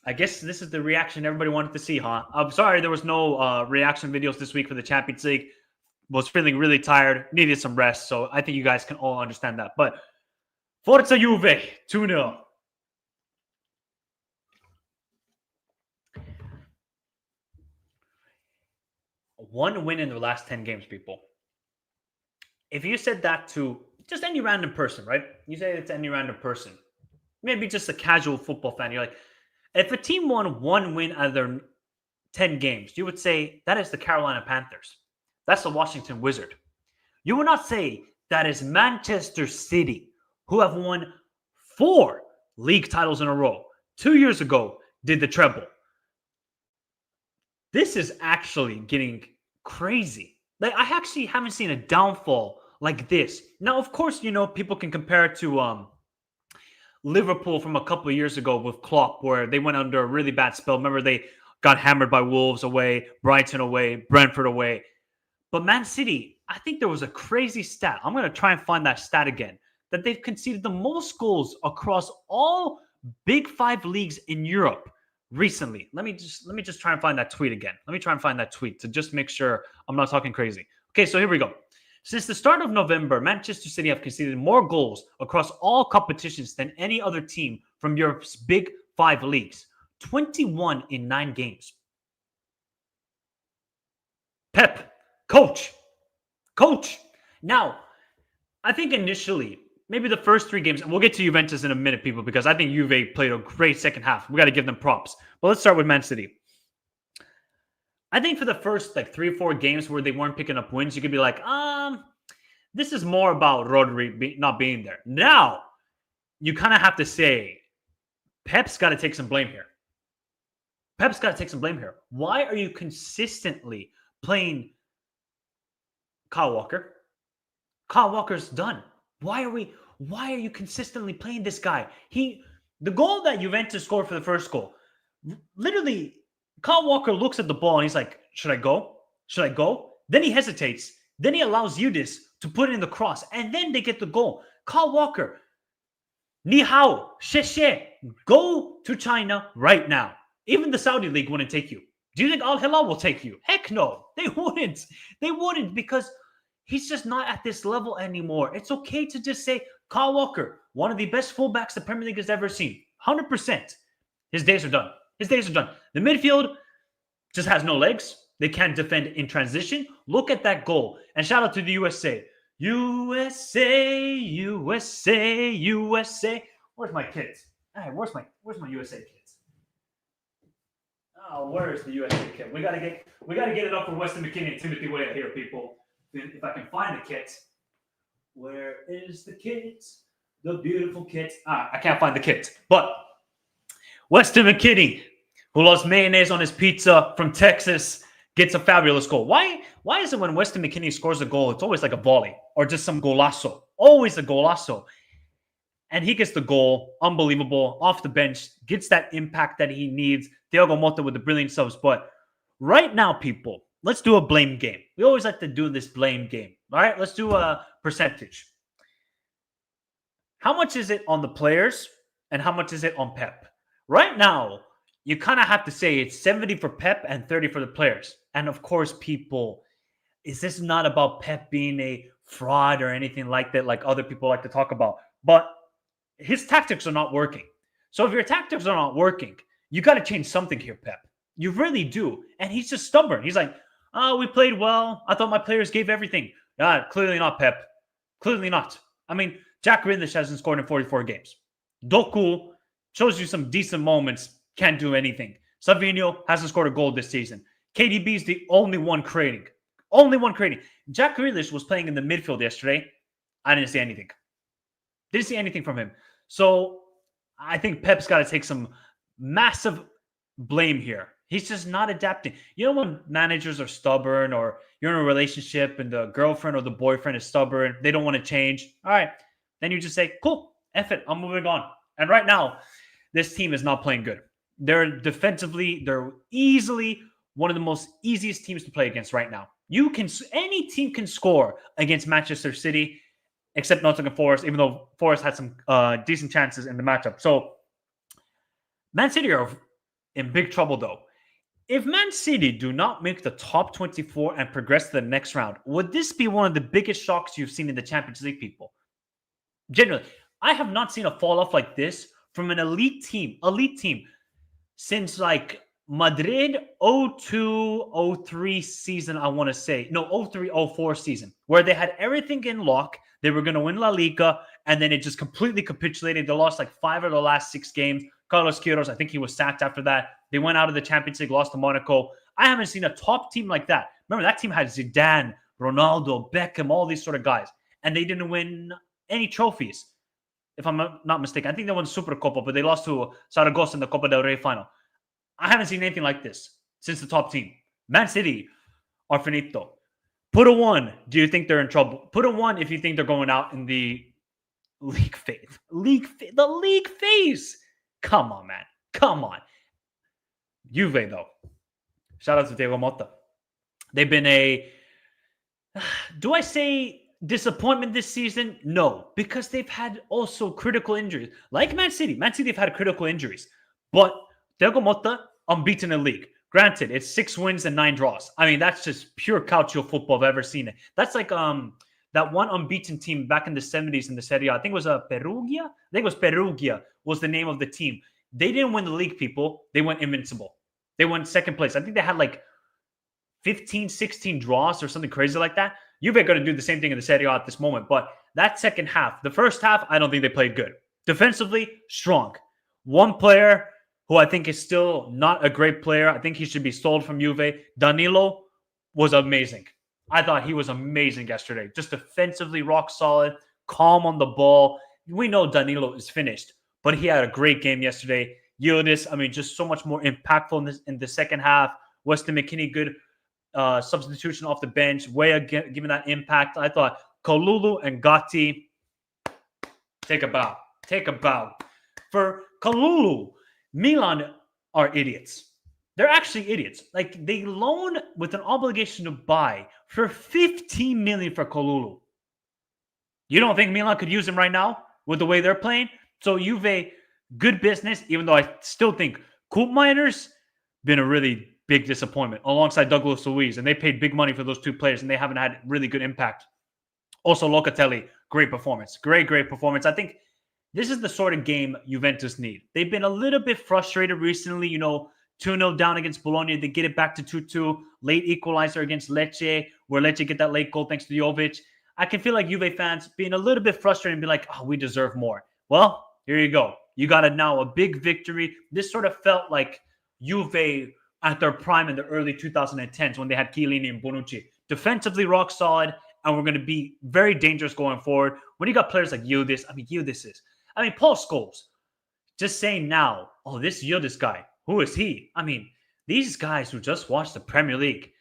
I guess this is the reaction everybody wanted to see, huh? I'm sorry there was no reaction videos this week for the Champions League. Was feeling really tired, needed some rest, so I think you guys can all understand that. But Forza Juve, 2-0. One win in the last 10 games, people. If you said that to just any random person, right? You say it to any random person. Maybe just a casual football fan. You're like, if a team won 1 win out of their 10 games, you would say that is the Carolina Panthers. That's the Washington Wizard. You would not say that is Manchester City, who have won 4 league titles in a row. 2 years ago, did the treble. This is actually getting crazy. Like, I actually haven't seen a downfall like this. Now, of course, you know, people can compare it to Liverpool from a couple of years ago with Klopp, where they went under a really bad spell. Remember, they got hammered by Wolves away, Brighton away, Brentford away. But Man City, I think there was a crazy stat. I'm going to try and find that stat again. That they've conceded the most goals across all Big 5 leagues in Europe recently. Let me just try and find that tweet again. Let me try and find that tweet to just make sure I'm not talking crazy. Okay, so here we go. Since the start of November, Manchester City have conceded more goals across all competitions than any other team from Europe's Big 5 leagues. 21 in 9 games. Pep, coach. Now, I think initially, maybe the first 3 games, and we'll get to Juventus in a minute, people, because I think Juve played a great second half. We got to give them props. But let's start with Man City. I think for the first 3 or 4 games where they weren't picking up wins, you could be like, this is more about Rodri not being there. Now, you kind of have to say, Pep's got to take some blame here. Why are you consistently playing Kyle Walker? Kyle Walker's done. Why are you consistently playing this guy? The goal that Juventus scored for the first goal, literally, Kyle Walker looks at the ball and he's like, should I go? Then he hesitates. Then he allows Udis to put in the cross. And then they get the goal. Kyle Walker, ni hao, she, go to China right now. Even the Saudi League wouldn't take you. Do you think Al Hilal will take you? Heck no. They wouldn't. Because he's just not at this level anymore. It's okay to just say, Kyle Walker, one of the best fullbacks the Premier League has ever seen. 100%. His days are done. The midfield just has no legs. They can't defend in transition. Look at that goal. And shout out to the USA. USA. Where's my kids? Hey, where's my USA kids? Oh, where's the USA kit? We gotta get it up for Weston McKinney and Timothy Weah here, people. If I can find the kit. Where is the kit? The beautiful kit. I can't find the kit. But Weston McKinney, who loves mayonnaise on his pizza from Texas, gets a fabulous goal. Why is it when Weston McKinney scores a goal, it's always like a volley or just some golazo? Always a golazo. And he gets the goal, unbelievable, off the bench, gets that impact that he needs. Thiago Motta with the brilliant subs. But right now, people, let's do a blame game. We always like to do this blame game. All right, let's do a percentage. How much is it on the players and how much is it on Pep? Right now, you kind of have to say it's 70 for Pep and 30 for the players. And of course, people, is this not about Pep being a fraud or anything like that, like other people like to talk about? But his tactics are not working. So if your tactics are not working, you got to change something here, Pep. You really do. And he's just stubborn. He's like, we played well. I thought my players gave everything. Clearly not, Pep. Clearly not. I mean, Jack Grealish hasn't scored in 44 games. Doku shows you some decent moments. Can't do anything. Savinho hasn't scored a goal this season. KDB is the only one creating. Jack Grealish was playing in the midfield yesterday. I didn't see anything. Didn't see anything from him. So I think Pep's got to take some massive blame here. He's just not adapting. You know when managers are stubborn or you're in a relationship and the girlfriend or the boyfriend is stubborn, they don't want to change. All right. Then you just say, cool, F it, I'm moving on. And right now, this team is not playing good. They're easily one of the most easiest teams to play against right now. Any team can score against Manchester City, except Nottingham Forest, even though Forest had some decent chances in the matchup. So Man City are in big trouble, though. If Man City do not make the top 24 and progress to the next round, would this be one of the biggest shocks you've seen in the Champions League, people? Generally, I have not seen a fall off like this from an elite team since like Madrid 02-03 season, I want to say. No, 03-04 season, where they had everything in lock. They were going to win La Liga, and then it just completely capitulated. They lost like 5 of the last 6 games. Carlos Queiroz, I think he was sacked after that. They went out of the Champions League, lost to Monaco. I haven't seen a top team like that. Remember, that team had Zidane, Ronaldo, Beckham, all these sort of guys. And they didn't win any trophies, if I'm not mistaken. I think they won Supercopa, but they lost to Zaragoza in the Copa del Rey final. I haven't seen anything like this since the top team. Man City are finito. Put a 1. Do you think they're in trouble? Put a 1 if you think they're going out in the league phase. The league phase. Come on, man. Come on. Juve, though. Shout out to Thiago Motta. They've been do I say disappointment this season? No, because they've had also critical injuries. Like Man City. Man City have had critical injuries. But Thiago Motta, unbeaten in the league. Granted, it's 6 wins and 9 draws. I mean, that's just pure calcio football I've ever seen it. That's like that one unbeaten team back in the 70s in the Serie A. I think it was Perugia. Was the name of the team. They didn't win the league, people. They went invincible. They won second place. I think they had like 15, 16 draws or something crazy like that. Juve are going to do the same thing in the Serie A at this moment. But that second half, the first half, I don't think they played good. Defensively, strong. One player who I think is still not a great player. I think he should be sold from Juve. Danilo was amazing. I thought he was amazing yesterday. Just defensively rock solid, calm on the ball. We know Danilo is finished, but he had a great game yesterday. Yildiz, I mean, just so much more impactful in the second half. Weston McKennie, good substitution off the bench. Weah giving that impact. I thought Kalulu and Gutsy, take a bow. Take a bow. For Kalulu, Milan are idiots. They're actually idiots. Like, they loan with an obligation to buy for 15 million for Kalulu. You don't think Milan could use him right now with the way they're playing? So Juve, good business, even though I still think Koopmeijer's been a really big disappointment alongside Douglas Luiz, and they paid big money for those two players, and they haven't had really good impact. Also, Locatelli, great performance. Great performance. I think this is the sort of game Juventus need. They've been a little bit frustrated recently, 2-0 down against Bologna. They get it back to 2-2. Late equalizer against Lecce, where Lecce get that late goal thanks to Jovic. I can feel like Juve fans being a little bit frustrated and be like, oh, we deserve more. Well, here you go. You got a big victory. This sort of felt like Juve at their prime in the early 2010s when they had Chiellini and Bonucci. Defensively rock solid, and we're going to be very dangerous going forward. When you got players like Yildiz, Paul Scholes, just saying now, oh, this Yildiz guy, who is he? These guys who just watched the Premier League,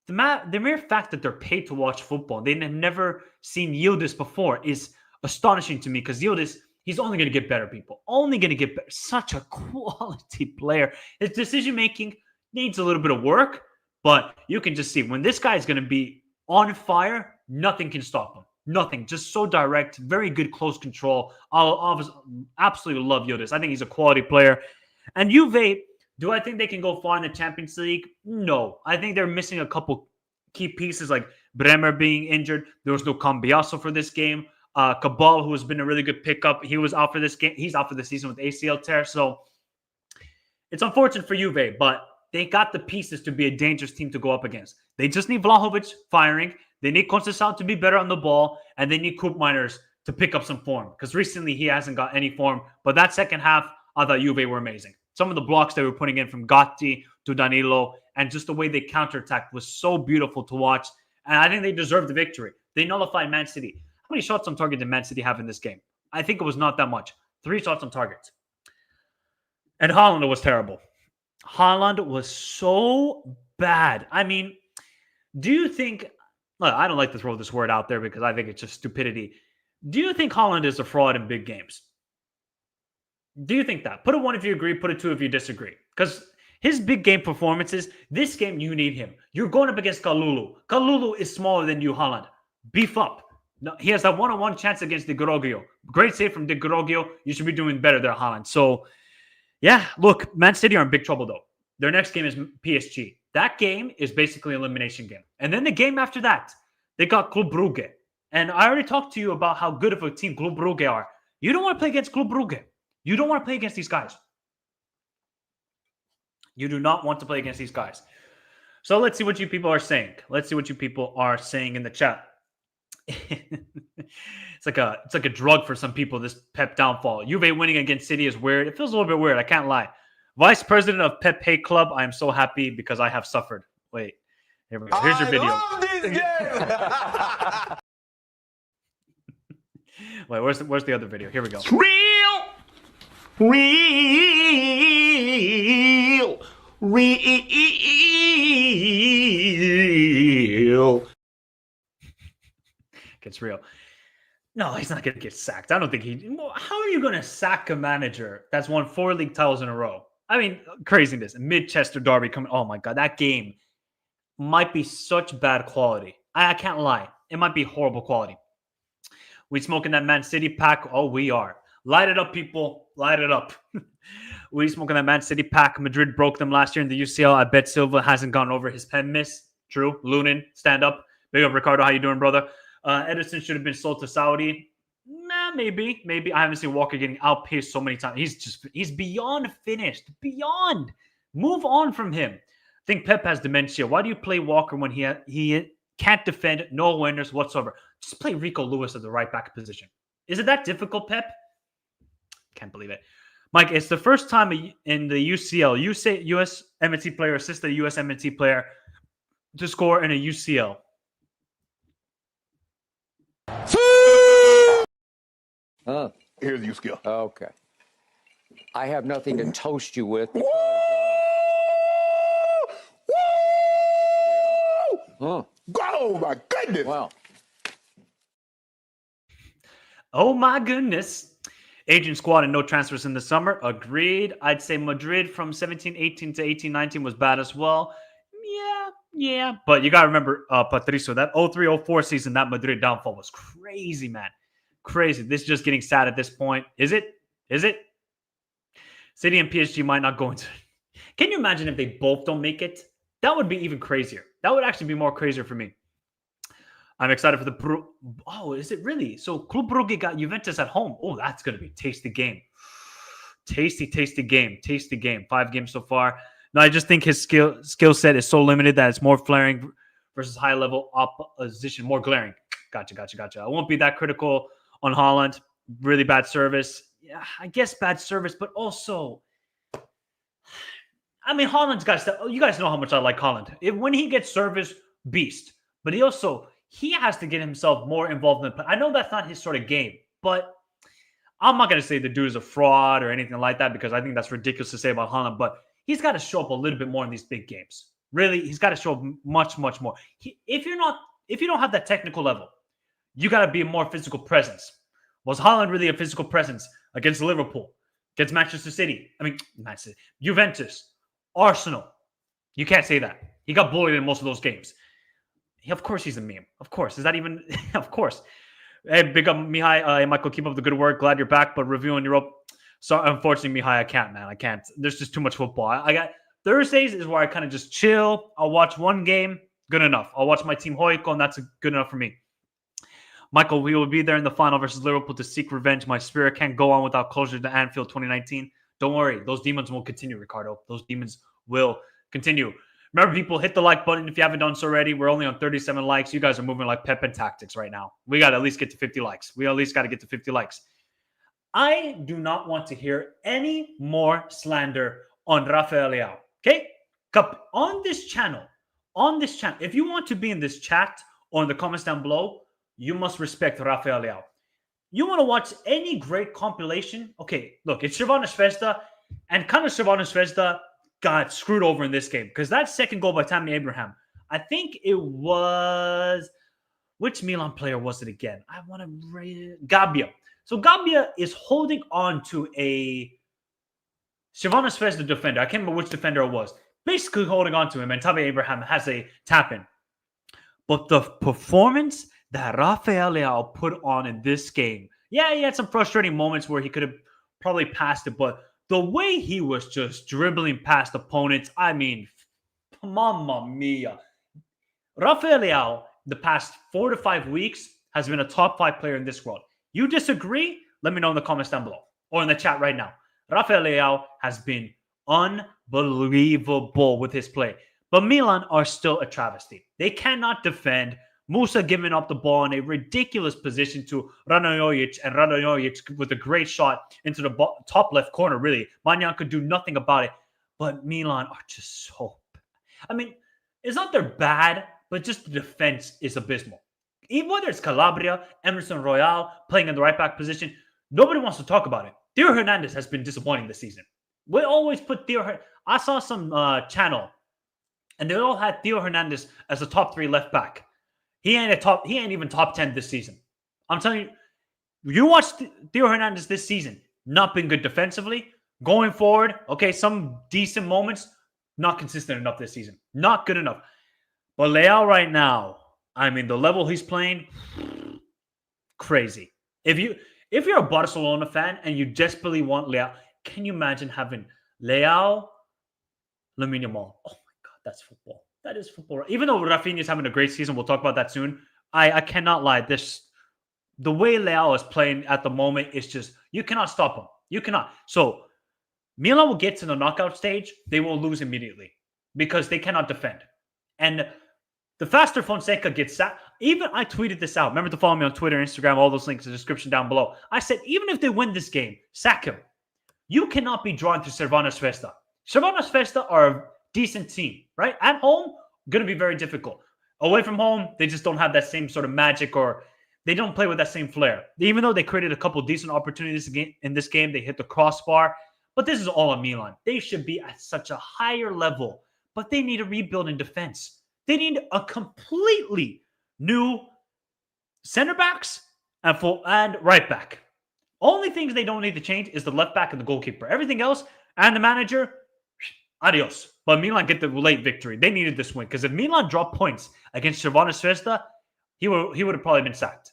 the mere fact that they're paid to watch football, they have never seen Yildiz before, is astonishing to me, because Yildiz, he's only going to get better, people. Only going to get better. Such a quality player. His decision-making needs a little bit of work, but you can just see when this guy is going to be on fire, nothing can stop him. Nothing. Just so direct. Very good close control. I'll absolutely love Yildiz. I think he's a quality player. And Juve, do I think they can go far in the Champions League? No. I think they're missing a couple key pieces, like Bremer being injured. There was no Cambiasso for this game. Cabal, who has been a really good pickup, he was out for this game. He's out for the season with ACL tear. So it's unfortunate for Juve, but they got the pieces to be a dangerous team to go up against. They just need Vlahovic firing. They need Conceição to be better on the ball, and they need Koopmeiners to pick up some form, because recently he hasn't got any form. But that second half, I thought Juve were amazing. Some of the blocks they were putting in from Gatti to Danilo, and just the way they counterattacked was so beautiful to watch. And I think they deserved the victory. They nullified Man City. How many shots on target did Man City have in this game? I think it was not that much. 3 shots on target. And Haaland was terrible. Haaland was so bad. Do you think... Look, I don't like to throw this word out there because I think it's just stupidity. Do you think Haaland is a fraud in big games? Do you think that? Put a 1 if you agree, put a 2 if you disagree. Because his big game performances, this game, you need him. You're going up against Kalulu. Kalulu is smaller than you, Haaland. Beef up. No, he has that one-on-one chance against Di Groggio. Great save from Di Groggio. You should be doing better there, Haaland. So, yeah, look, Man City are in big trouble, though. Their next game is PSG. That game is basically an elimination game. And then the game after that, they got Club Brugge. And I already talked to you about how good of a team Club Brugge are. You don't want to play against Club Brugge. You don't want to play against these guys. You do not want to play against these guys. So let's see what you people are saying. Let's see what you people are saying in the chat. It's like a drug for some people, this Pep downfall. Juve winning against City is weird. It feels a little bit weird. I can't lie. Vice president of Pep Pay Club. I am so happy because I have suffered. Wait, here we go. Here's your video. I love this game. Wait, where's the other video? Here we go. Real. Gets real. No, he's not going to get sacked. I don't think how are you going to sack a manager that's won 4 league titles in a row? Craziness. Mid-Chester derby coming. Oh my God, that game might be such bad quality. I can't lie. It might be horrible quality. We smoking that Man City pack? Oh, we are. Light it up, people. Light it up. We smoking that Man City pack. Madrid broke them last year in the UCL. I bet Silva hasn't gone over his pen miss. True. Lunin, stand up. Big up, Ricardo. How you doing, brother? Edison should have been sold to Saudi. maybe. I haven't seen Walker getting outpaced so many times. He's beyond finished. Beyond. Move on from him. I think Pep has dementia. Why do you play Walker when he can't defend, no awareness whatsoever? Just play Rico Lewis at the right back position. Is it that difficult, Pep? Can't believe it. Mike, it's the first time in the UCL, you say US MNT player assists a US MNT player to score in a UCL. Here's you, skill. Okay. I have nothing to toast you with. Because, Oh my goodness. Well. Oh my goodness. Aging squad and no transfers in the summer. Agreed. I'd say Madrid from 17-18 to 18-19 was bad as well. Yeah. But you got to remember, Patricio, that 03-04 season, that Madrid downfall was crazy, man. Crazy. This is just getting sad at this point. Is it? City and PSG might not go into... Can you imagine if they both don't make it? That would be even crazier. That would actually be more crazier for me. I'm excited for the... Oh, is it really? So Club Brugge got Juventus at home. Oh, that's going to be a tasty game. Tasty game. 5 games so far. No, I just think his skill set is so limited that it's more flaring versus high-level opposition. More glaring. Gotcha. I won't be that critical on Haaland. Really bad service. Yeah, I guess bad service, but also... I mean, Haaland's got stuff. You guys know how much I like Haaland. When he gets service, beast. But he has to get himself more involved in the play. I know that's not his sort of game, but I'm not going to say the dude is a fraud or anything like that because I think that's ridiculous to say about Haaland, but he's got to show up a little bit more in these big games. Really, he's got to show up much more. If you don't have that technical level, you got to be a more physical presence. Was Haaland really a physical presence against Liverpool, against Manchester City? I mean, Manchester City, Juventus, Arsenal. You can't say that. He got bullied in most of those games. Of course he's a meme. Of course. Is that even... Of course. Hey, big up, Mihai. Hey, Michael, keep up the good work. Glad you're back, but reviewing Europe... So, unfortunately, Mihai, I can't, man. I can't. There's just too much football. I got... Thursdays is where I kind of just chill. I'll watch one game. Good enough. I'll watch my team Hoiko, and that's good enough for me. Michael, we will be there in the final versus Liverpool to seek revenge. My spirit can't go on without closure to Anfield 2019. Don't worry. Those demons will continue, Ricardo. Those demons will continue. Remember, people, hit the like button if you haven't done so already. We're only on 37 likes. You guys are moving like Pep and tactics right now. We got to at least get to 50 likes. I do not want to hear any more slander on Rafael Leao. Okay? On this channel, if you want to be in this chat or in the comments down below, you must respect Rafael Leao. You want to watch any great compilation? Okay, look, it's Crvena Zvezda, and kind of Crvena Zvezda got screwed over in this game because that second goal by Tammy Abraham, I think it was... Which Milan player was it again? I want to... Gabbia. So Gabbia is holding on to a Crvena Zvezda defender. I can't remember which defender it was. Basically holding on to him, and Tammy Abraham has a tap-in. But the performance that Rafael Leao put on in this game, yeah, he had some frustrating moments where he could have probably passed it, but the way he was just dribbling past opponents, I mean, mamma mia. Rafael Leao, the past 4 to 5 weeks, has been a top 5 player in this world. You disagree? Let me know in the comments down below or in the chat right now. Rafael Leao has been unbelievable with his play. But Milan are still a travesty. They cannot defend. Musa giving up the ball in a ridiculous position to Radonjic, and Radonjic with a great shot into the top left corner, really. Manyan could do nothing about it. But Milan are just so... I mean, it's not they're bad, but just the defense is abysmal. Even whether it's Calabria, Emerson Royale playing in the right back position, nobody wants to talk about it. Theo Hernandez has been disappointing this season. We always put Theo... I saw some channel, and they all had Theo Hernandez as a top 3 left back. He ain't even top 10 this season. I'm telling you, you watch Theo Hernandez this season, not been good defensively. Going forward, okay, some decent moments, not consistent enough this season. Not good enough. But Leao right now, I mean, the level he's playing, crazy. If you're a Barcelona fan and you desperately want Leao, can you imagine having Leao, Lamine Yamal? Oh my God, that's football. That is football. Even though Rafinha is having a great season, we'll talk about that soon. I cannot lie. the way Leao is playing at the moment is just, you cannot stop him. You cannot. So Milan will get to the knockout stage. They will lose immediately because they cannot defend. And the faster Fonseca gets sacked, even I tweeted this out. Remember to follow me on Twitter, Instagram, all those links in the description down below. I said, even if they win this game, sack him. You cannot be drawn to Crvena Zvezda. Crvena Zvezda are a decent team, right? At home, going to be very difficult. Away from home, they just don't have that same sort of magic, or they don't play with that same flair. Even though they created a couple decent opportunities in this game, they hit the crossbar. But this is all on Milan. They should be at such a higher level, but they need a rebuild in defense. They need a completely new center backs and right back. Only things they don't need to change is the left back and the goalkeeper. Everything else and the manager, adios. But Milan get the late victory. They needed this win because if Milan dropped points against Crvena Zvezda, he would have probably been sacked.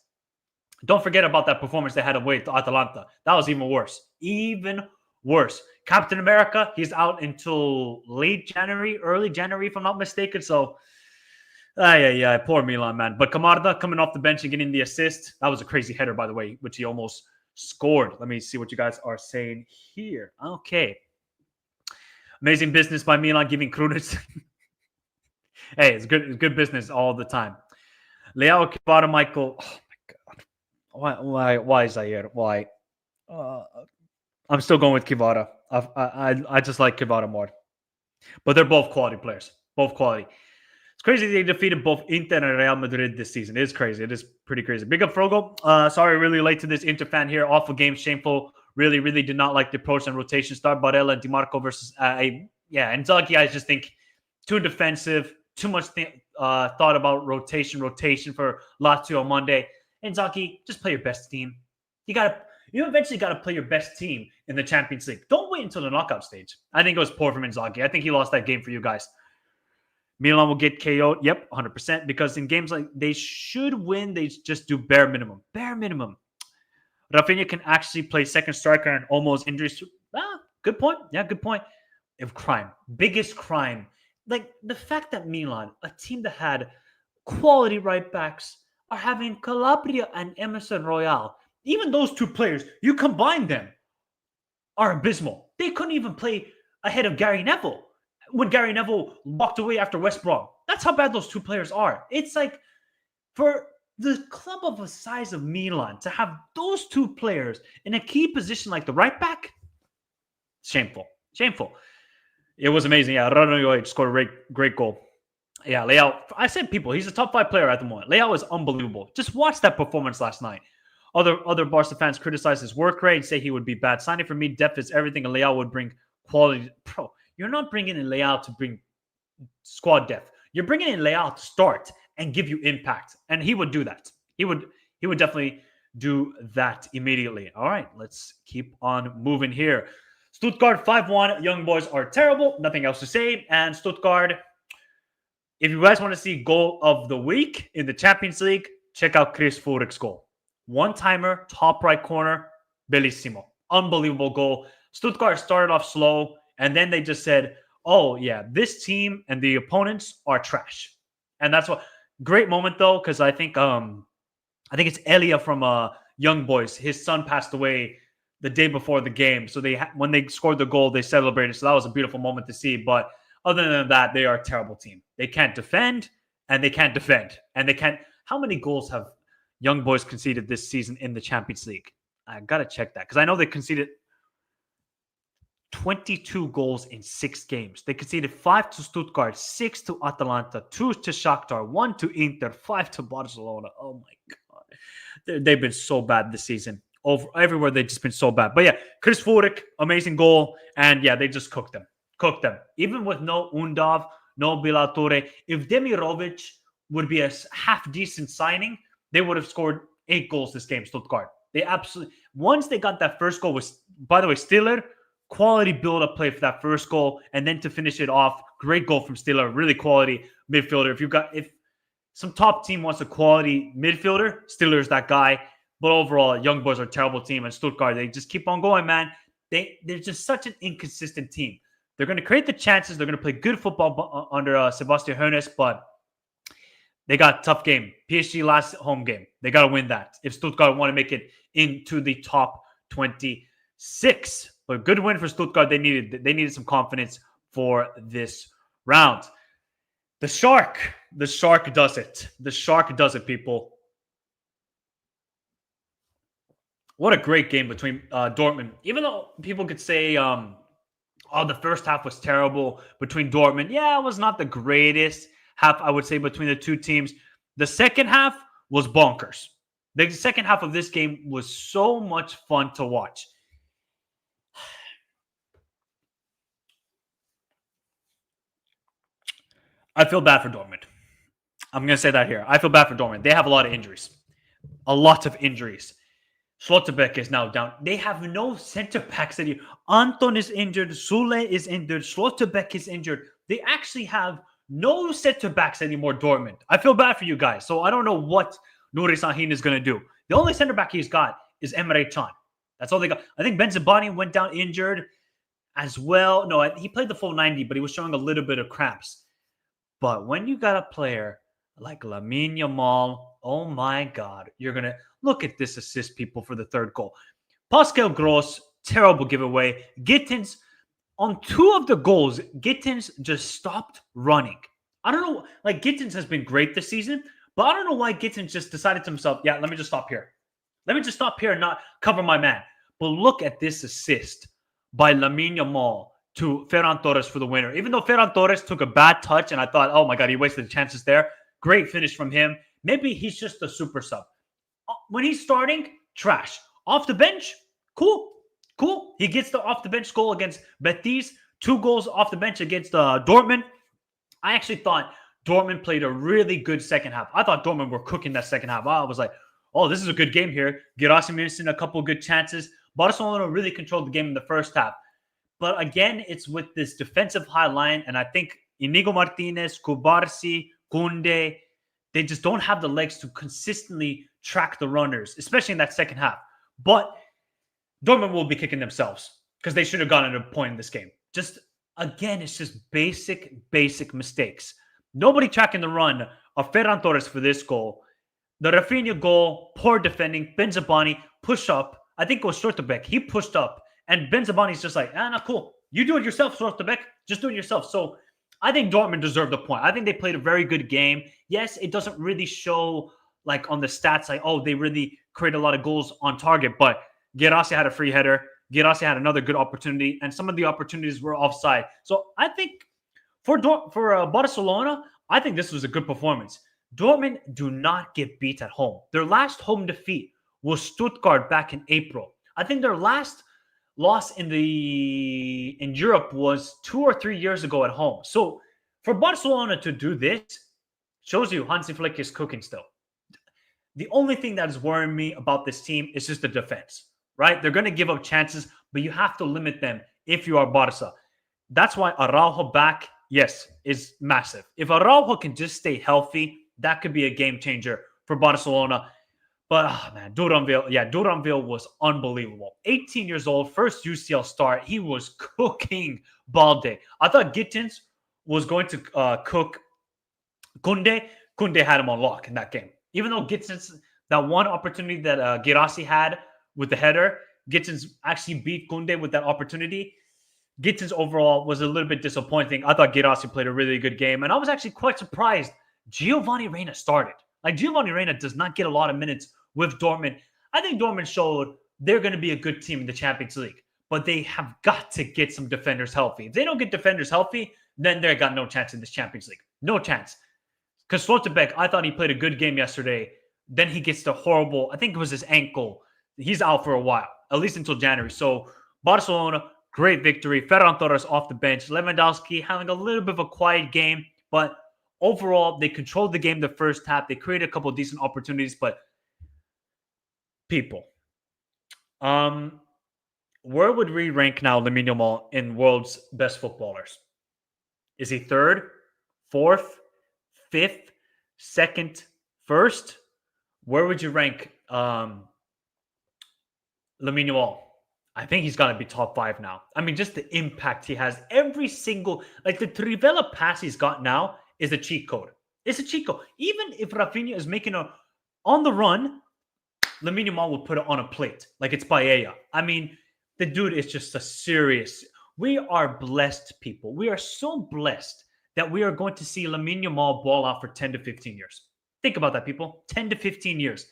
Don't forget about that performance they had away to Atalanta. That was even worse. Even worse. Captain America, he's out until late January, early January, if I'm not mistaken. So, poor Milan, man. But Camarda coming off the bench and getting the assist. That was a crazy header, by the way, which he almost scored. Let me see what you guys are saying here. Okay. Amazing business by Milan, giving Krunic. Hey, it's good business all the time. Leao, Kvara, Michael. Oh my God. Why Zaire? Why? I'm still going with Kvara. I just like Kvara more. But they're both quality players. Both quality. It's crazy they defeated both Inter and Real Madrid this season. It is crazy. It is pretty crazy. Big up, Frogo. Sorry, really late to this Inter fan here. Awful game. Shameful. Really, really did not like the approach and rotation. Start Barella and DiMarco versus... Inzaghi, I just think too defensive. Too much thought about rotation for Lazio on Monday. Inzaghi, just play your best team. You eventually got to play your best team in the Champions League. Don't wait until the knockout stage. I think it was poor from Inzaghi. I think he lost that game for you guys. Milan will get KO'd. Yep, 100%. Because in games like they should win, they just do bare minimum. Bare minimum. Rafinha can actually play second striker and almost injuries. Good point. Yeah, good point. Of crime. Biggest crime. Like the fact that Milan, a team that had quality right backs, are having Calabria and Emerson Royale. Even those two players, you combine them, are abysmal. They couldn't even play ahead of Gary Neville when Gary Neville walked away after West Brom. That's how bad those two players are. It's like for the club of the size of Milan to have those two players in a key position like the right back, shameful. Shameful. It was amazing. Yeah, Radonjic scored a great goal. Yeah, Leao. I said he's a top 5 player at the moment. Leao is unbelievable. Just watch that performance last night. Other Barca fans criticize his work rate and say he would be bad. Signing for me, depth is everything, and Leao would bring quality. Bro, you're not bringing in Leao to bring squad depth. You're bringing in Leao to start and give you impact, and he would do that. He would definitely do that immediately. All right, let's keep on moving here. Stuttgart 5-1. Young boys are terrible. Nothing else to say. And Stuttgart, if you guys want to see goal of the week in the Champions League, check out Chris Furik's goal. One-timer, top right corner, bellissimo. Unbelievable goal. Stuttgart started off slow, and then they just said, oh, yeah, this team and the opponents are trash. And that's what... Great moment, though, because I think it's Elia from Young Boys. His son passed away the day before the game. So when they scored the goal, they celebrated. So that was a beautiful moment to see. But other than that, they are a terrible team. They can't defend, and they can't defend. And they can't... How many goals have Young Boys conceded this season in the Champions League? I got to check that because I know they conceded 22 goals in 6 games. They conceded 5 to Stuttgart, 6 to Atalanta, 2 to Shakhtar, 1 to Inter, 5 to Barcelona. Oh my God. They've been so bad this season. Everywhere they've just been so bad. But yeah, Chris Furik, amazing goal. And yeah, they just cooked them. Even with no Undav, no Bilature. If Demirovic would be a half-decent signing, they would have scored 8 goals this game, Stuttgart. They absolutely... Once they got that first goal was, by the way, Stiller, quality build-up play for that first goal. And then to finish it off, great goal from Stiller. Really quality midfielder. If some top team wants a quality midfielder, Stiller's that guy. But overall, Young Boys are a terrible team. And Stuttgart, they just keep on going, man. They're just such an inconsistent team. They're going to create the chances. They're going to play good football under Sebastian Hoeneß, but They got a tough game. PSG last home game. They got to win that if Stuttgart want to make it into the top 26. But good win for Stuttgart. They needed some confidence for this round. The Shark does it. The Shark does it, people. What a great game between Dortmund. Even though people could say, the first half was terrible between Dortmund. Yeah, it was not the greatest half, I would say, between the two teams. The second half was bonkers. The second half of this game was so much fun to watch. I feel bad for Dortmund. I'm going to say that here. I feel bad for Dortmund. They have a lot of injuries. A lot of injuries. Schlotterbeck is now down. They have no center backs anymore. Anton is injured. Sule is injured. Schlotterbeck is injured. They actually have no center backs anymore, Dortmund. I feel bad for you guys. So I don't know what Nuri Sahin is going to do. The only center back he's got is Emre Can. That's all they got. I think Benzabani went down injured as well. No, he played the full 90, but he was showing a little bit of cramps. But when you got a player like Lamine Yamal, oh my God, you're going to look at this assist, people, for the third goal. Pascal Gross, terrible giveaway. Gittins, on 2 of the goals, Gittins just stopped running. I don't know, like Gittins has been great this season, but I don't know why Gittins just decided to himself, yeah, let me just stop here. Let me just stop here and not cover my man. But look at this assist by Lamine Yamal to Ferran Torres for the winner. Even though Ferran Torres took a bad touch and I thought, oh my God, he wasted the chances there. Great finish from him. Maybe he's just a super sub. When he's starting, trash. Off the bench, cool. He gets the off the bench goal against Betis. 2 goals off the bench against Dortmund. I actually thought Dortmund played a really good second half. I thought Dortmund were cooking that second half. I was like, oh, this is a good game here. Gutsy missing a couple good chances. Barcelona really controlled the game in the first half. But again, it's with this defensive high line, and I think Inigo Martinez, Kubarsi, Kunde, they just don't have the legs to consistently track the runners, especially in that second half. But Dortmund will be kicking themselves because they should have gotten a point in this game. Just, again, it's just basic mistakes. Nobody tracking the run of Ferran Torres for this goal. The Rafinha goal, poor defending. Benzabani, push up. I think it was Schlotterbeck. He pushed up. And Benzabani's just like, no, cool. You do it yourself, Schlotterbeck. Just do it yourself. So I think Dortmund deserved a point. I think they played a very good game. Yes, it doesn't really show like on the stats like, oh, they really create a lot of goals on target. But Gutsy had a free header. Gutsy had another good opportunity. And some of the opportunities were offside. So I think for Barcelona, I think this was a good performance. Dortmund do not get beat at home. Their last home defeat was Stuttgart back in April. I think their last loss in Europe was 2 or 3 years ago at home. So for Barcelona to do this shows you Hansi Flick is cooking still. The only thing that is worrying me about this team is just the defense, right? They're going to give up chances, but you have to limit them if you are Barca. That's why Araujo back, yes, is massive. If Araujo can just stay healthy, that could be a game changer for Barcelona. But, man, Duranville was unbelievable. 18 years old, first UCL start. He was cooking Balde. I thought Gittins was going to cook Kunde. Kunde had him on lock in that game. Even though Gittins, that one opportunity that Gutsy had with the header, Gittins actually beat Kunde with that opportunity. Gittins overall was a little bit disappointing. I thought Gutsy played a really good game. And I was actually quite surprised Giovanni Reina started. Like, Giovanni Reina does not get a lot of minutes with Dortmund. I think Dortmund showed they're going to be a good team in the Champions League, but they have got to get some defenders healthy. If they don't get defenders healthy, then they got no chance in this Champions League. No chance. Because Schlotterbeck, I thought he played a good game yesterday. Then he gets the horrible, I think it was his ankle. He's out for a while, at least until January. So Barcelona, great victory. Ferran Torres off the bench. Lewandowski having a little bit of a quiet game, but overall, they controlled the game the first half. They created a couple of decent opportunities, but people, where would we rank now Lamine Yamal in world's best footballers? Is he 3rd, 4th, 5th, 2nd, 1st? Where would you rank Lamine Yamal? I think he's got to be top 5 now. I mean, just the impact he has. Every single, like the Trivela pass he's got now is a cheat code. It's a cheat code. Even if Rafinha is making on the run, Lamine Yamal will put it on a plate like it's paella. I mean, the dude is just a serious. We are blessed people. We are so blessed that we are going to see Lamine Yamal ball out for 10 to 15 years. Think about that, people. 10 to 15 years.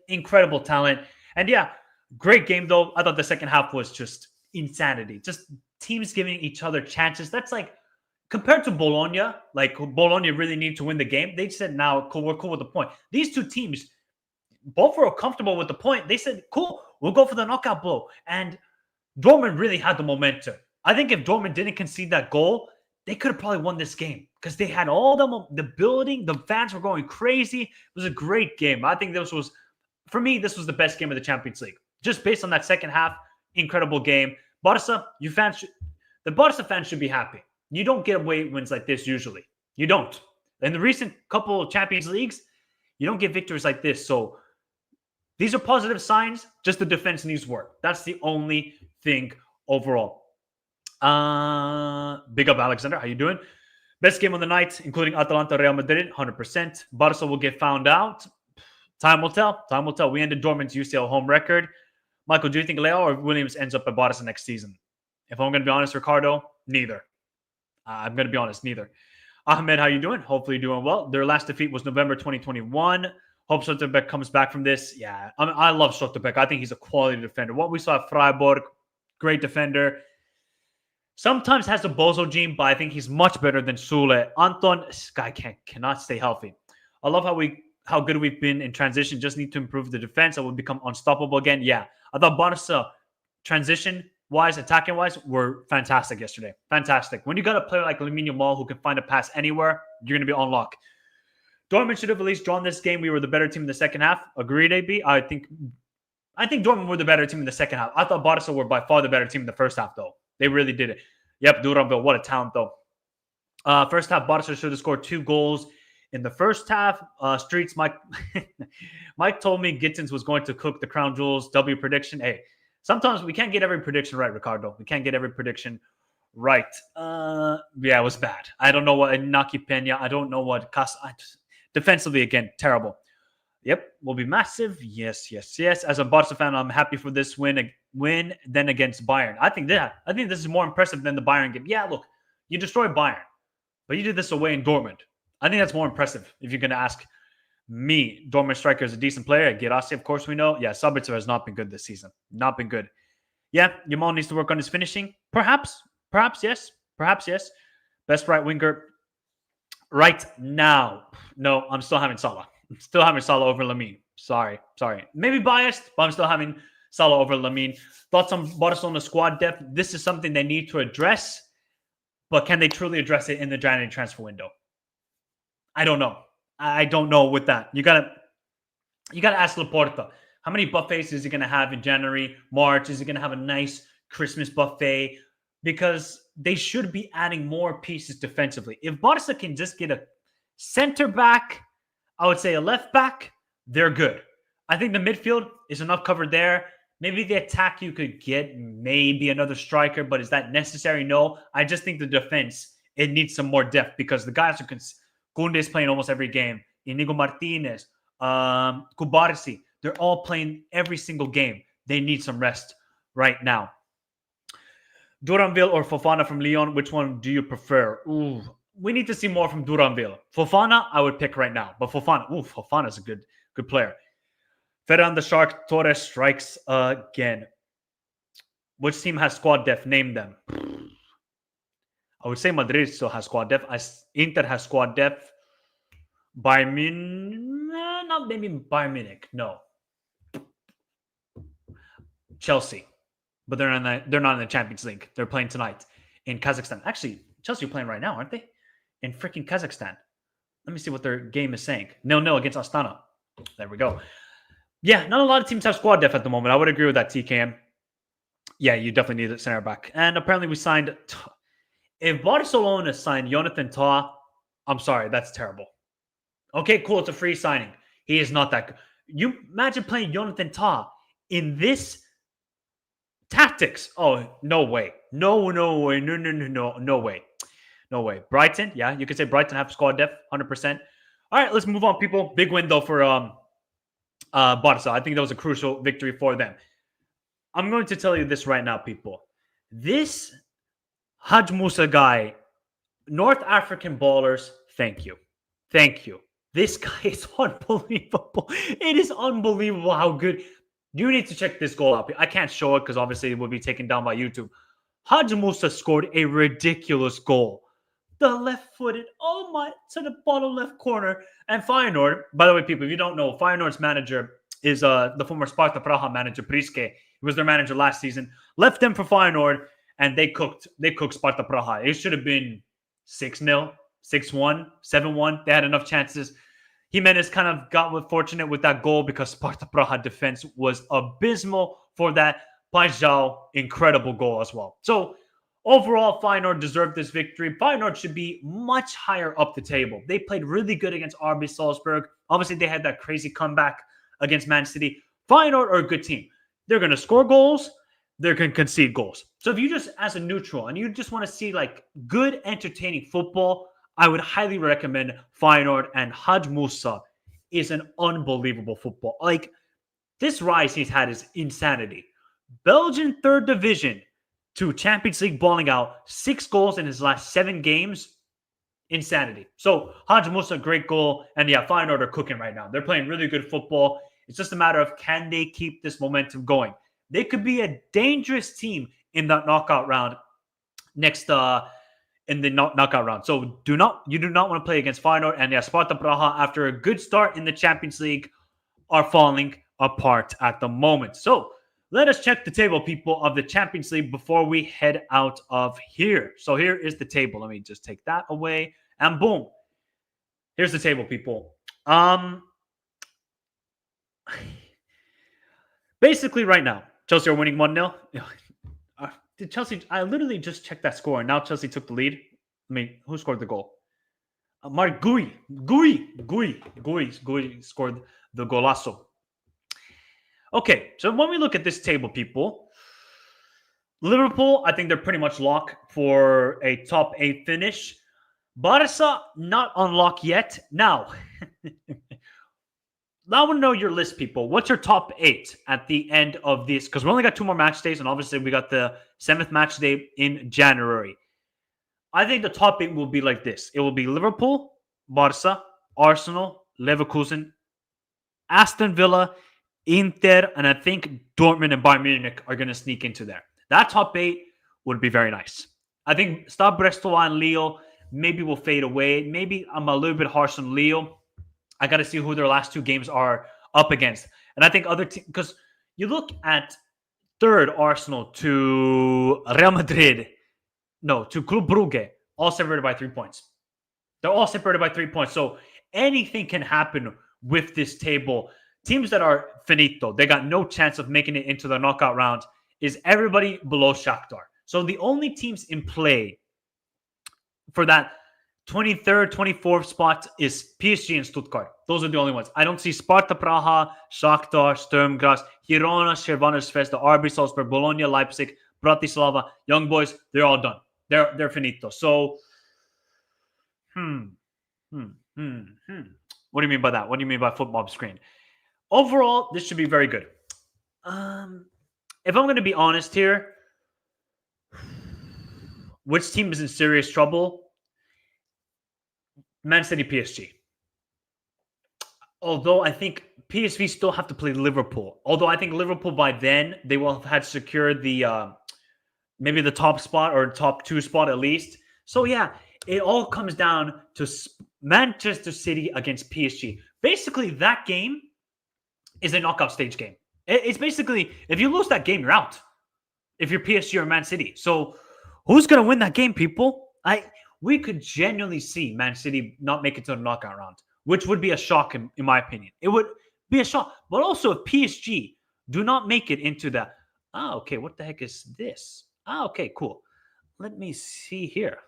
Incredible talent. And yeah, great game, though. I thought the second half was just insanity. Just teams giving each other chances. That's like, compared to Bologna, like Bologna really need to win the game. They said, now, cool, we're cool with the point. These two teams, both were comfortable with the point. They said, cool, we'll go for the knockout blow. And Dortmund really had the momentum. I think if Dortmund didn't concede that goal, they could have probably won this game because they had all the building. The fans were going crazy. It was a great game. I think this was, for me, this was the best game of the Champions League. Just based on that second half, incredible game. Barca, the Barca fans should be happy. You don't get away wins like this usually. You don't. In the recent couple of Champions Leagues, you don't get victories like this. So these are positive signs. Just the defense needs work. That's the only thing overall. Big up, Alexander. How you doing? Best game of the night, including Atalanta, Real Madrid, 100%. Barca will get found out. Time will tell. Time will tell. We ended Dortmund's UCL home record. Michael, do you think Leo or Williams ends up at Barca next season? If I'm going to be honest, Ricardo, neither. I'm going to be honest, neither. Ahmed, how you doing? Hopefully you're doing well. Their last defeat was November 2021. Hope Stotterbeck comes back from this. Yeah, I love Stotterbeck. I think he's a quality defender. What we saw at Freiburg, great defender. Sometimes has a bozo gene, but I think he's much better than Sule. Anton, this guy cannot stay healthy. I love how good we've been in transition. Just need to improve the defense. I will become unstoppable again. Yeah, I thought Barca transition-wise, attacking-wise, were fantastic yesterday. Fantastic. When you got a player like Lamine Yamal who can find a pass anywhere, you're going to be on lock. Dortmund should have at least drawn this game. We were the better team in the second half. Agreed, AB? I think Dortmund were the better team in the second half. I thought Barca were by far the better team in the first half, though. They really did it. Yep, Duranville, what a talent, though. First half, Barca should have scored 2 goals in the first half. Streets, Mike told me Gittins was going to cook the crown jewels. W prediction. Hey, sometimes we can't get every prediction right, Ricardo. We can't get every prediction right. Yeah, it was bad. I don't know what Naki Pena. I don't know what defensively, again, terrible. Yep, will be massive. Yes. As a Barca fan, I'm happy for this win then against Bayern. I think this is more impressive than the Bayern game. Yeah, look, you destroyed Bayern, but you did this away in Dortmund. I think that's more impressive if you're going to ask me. Dortmund striker is a decent player. Girassi, of course, we know. Yeah, Sabitzer has not been good this season. Not been good. Yeah, Yamal needs to work on his finishing. Perhaps yes. Best right winger right now. No, I'm still having Salah. Still having Salah over Lamine. Sorry. Maybe biased, but I'm still having Salah over Lamine. Thoughts on Barcelona squad depth? This is something they need to address, but can they truly address it in the January transfer window? I don't know. I don't know with that. You gotta ask Laporta. How many buffets is he gonna have in January, March? Is he gonna have a nice Christmas buffet? Because they should be adding more pieces defensively. If Barca can just get a center back, I would say a left back, they're good. I think the midfield is enough covered there. Maybe the attack you could get maybe another striker, but is that necessary? No. I just think the defense, it needs some more depth because the guys who can... Kunde is playing almost every game. Inigo Martinez, Kubarsi, they're all playing every single game. They need some rest right now. Duranville or Fofana from Lyon, which one do you prefer? Ooh, we need to see more from Duranville. Fofana, I would pick right now. But Fofana is a good player. Ferran the Shark, Torres strikes again. Which team has squad depth? Name them. I would say Madrid still has squad depth. Inter has squad depth. Bayern Munich, not maybe Bayern Munich. No. Chelsea, but they're not in the Champions League. They're playing tonight in Kazakhstan. Actually, Chelsea are playing right now, aren't they? In freaking Kazakhstan. Let me see what their game is saying. 0-0 against Astana. There we go. Yeah, not a lot of teams have squad depth at the moment. I would agree with that, TKM. Yeah, you definitely need a center back. And apparently we signed... If Barcelona signed Jonathan Tah, I'm sorry, that's terrible. Okay, cool, it's a free signing. He is not that good. You imagine playing Jonathan Tah in this tactics. Oh, no way. No way. No way. Brighton, yeah, you could say Brighton have squad depth, 100%. All right, let's move on, people. Big win, though, for Barca. I think that was a crucial victory for them. I'm going to tell you this right now, people. This Haj Musa guy, North African ballers, thank you. Thank you. This guy is unbelievable. It is unbelievable how good. You need to check this goal out. I can't show it because obviously it will be taken down by YouTube. Haj Musa scored a ridiculous goal. The left-footed, to the bottom left corner. And Feyenoord, by the way, people, if you don't know, Feyenoord's manager is the former Sparta Praha manager, Priske. He was their manager last season. Left them for Feyenoord, and they cooked Sparta Praha. It should have been 6-0, 6-1, 7-1. They had enough chances. Jimenez kind of got fortunate with that goal because Sparta Praha defense was abysmal for that. Pajau, incredible goal as well. So overall, Feyenoord deserved this victory. Feyenoord should be much higher up the table. They played really good against RB Salzburg. Obviously, they had that crazy comeback against Man City. Feyenoord are a good team. They're going to score goals. They're going to concede goals. So if you just, as a neutral, and you just want to see like good, entertaining football, I would highly recommend Feyenoord, and Haj Musa is an unbelievable football. Like, this rise he's had is insanity. Belgian third division to Champions League balling out, 6 goals in his last 7 games. Insanity. So Haj Musa, great goal. And yeah, Feyenoord are cooking right now. They're playing really good football. It's just a matter of, can they keep this momentum going? They could be a dangerous team in that knockout round next in the knockout round. So you do not want to play against Feyenoord. And yeah, Sparta Praha, after a good start in the Champions League, are falling apart at the moment. So let us check the table, people, of the Champions League before we head out of here. So here is the table. Let me just take that away. And boom. Here's the table, people. Basically, right now, Chelsea are winning 1-0. Did Chelsea... I literally just checked that score, and now Chelsea took the lead. I mean, who scored the goal? Mark Gui scored the golazo. Okay, so when we look at this table, people, Liverpool, I think they're pretty much locked for a top 8 finish. Barca, not on lock yet. Now, I want to know your list, people. What's your top 8 at the end of this? Because we only got 2 more match days, and obviously we got the 7th match day in January. I think the top 8 will be like this. It will be Liverpool, Barca, Arsenal, Leverkusen, Aston Villa, Inter, and I think Dortmund and Bayern Munich are going to sneak into there. That top 8 would be very nice. I think Stade Brestois and Lille maybe will fade away. Maybe I'm a little bit harsh on Lille. I got to see who their last 2 games are up against. And I think other teams, because you look at third Arsenal to Real Madrid, to Club Brugge, all separated by 3 points. They're all separated by 3 points. So anything can happen with this table. Teams that are finito, they got no chance of making it into the knockout round, is everybody below Shakhtar. So the only teams in play for that 23rd, 24th spot is PSG and Stuttgart. Those are the only ones. I don't see Sparta Praha, Shakhtar, Sturm, Graz, Girona, Crvena, Zvezda, RB Salzburg, Bologna, Leipzig, Bratislava, Young Boys. They're all done. They're finito. So, What do you mean by that? What do you mean by football screen? Overall, this should be very good. If I'm going to be honest here, which team is in serious trouble? Man City, PSG. Although I think PSV still have to play Liverpool. Although I think Liverpool by then, they will have had secured the maybe the top spot or top 2 spot at least. So yeah, it all comes down to Manchester City against PSG. Basically, that game is a knockout stage game. It's basically, if you lose that game, you're out. If you're PSG or Man City. So who's going to win that game, people? We could genuinely see Man City not make it to the knockout round, which would be a shock in my opinion. It would be a shock. But also if PSG do not make it into that, okay, what the heck is this? Okay, cool. Let me see here.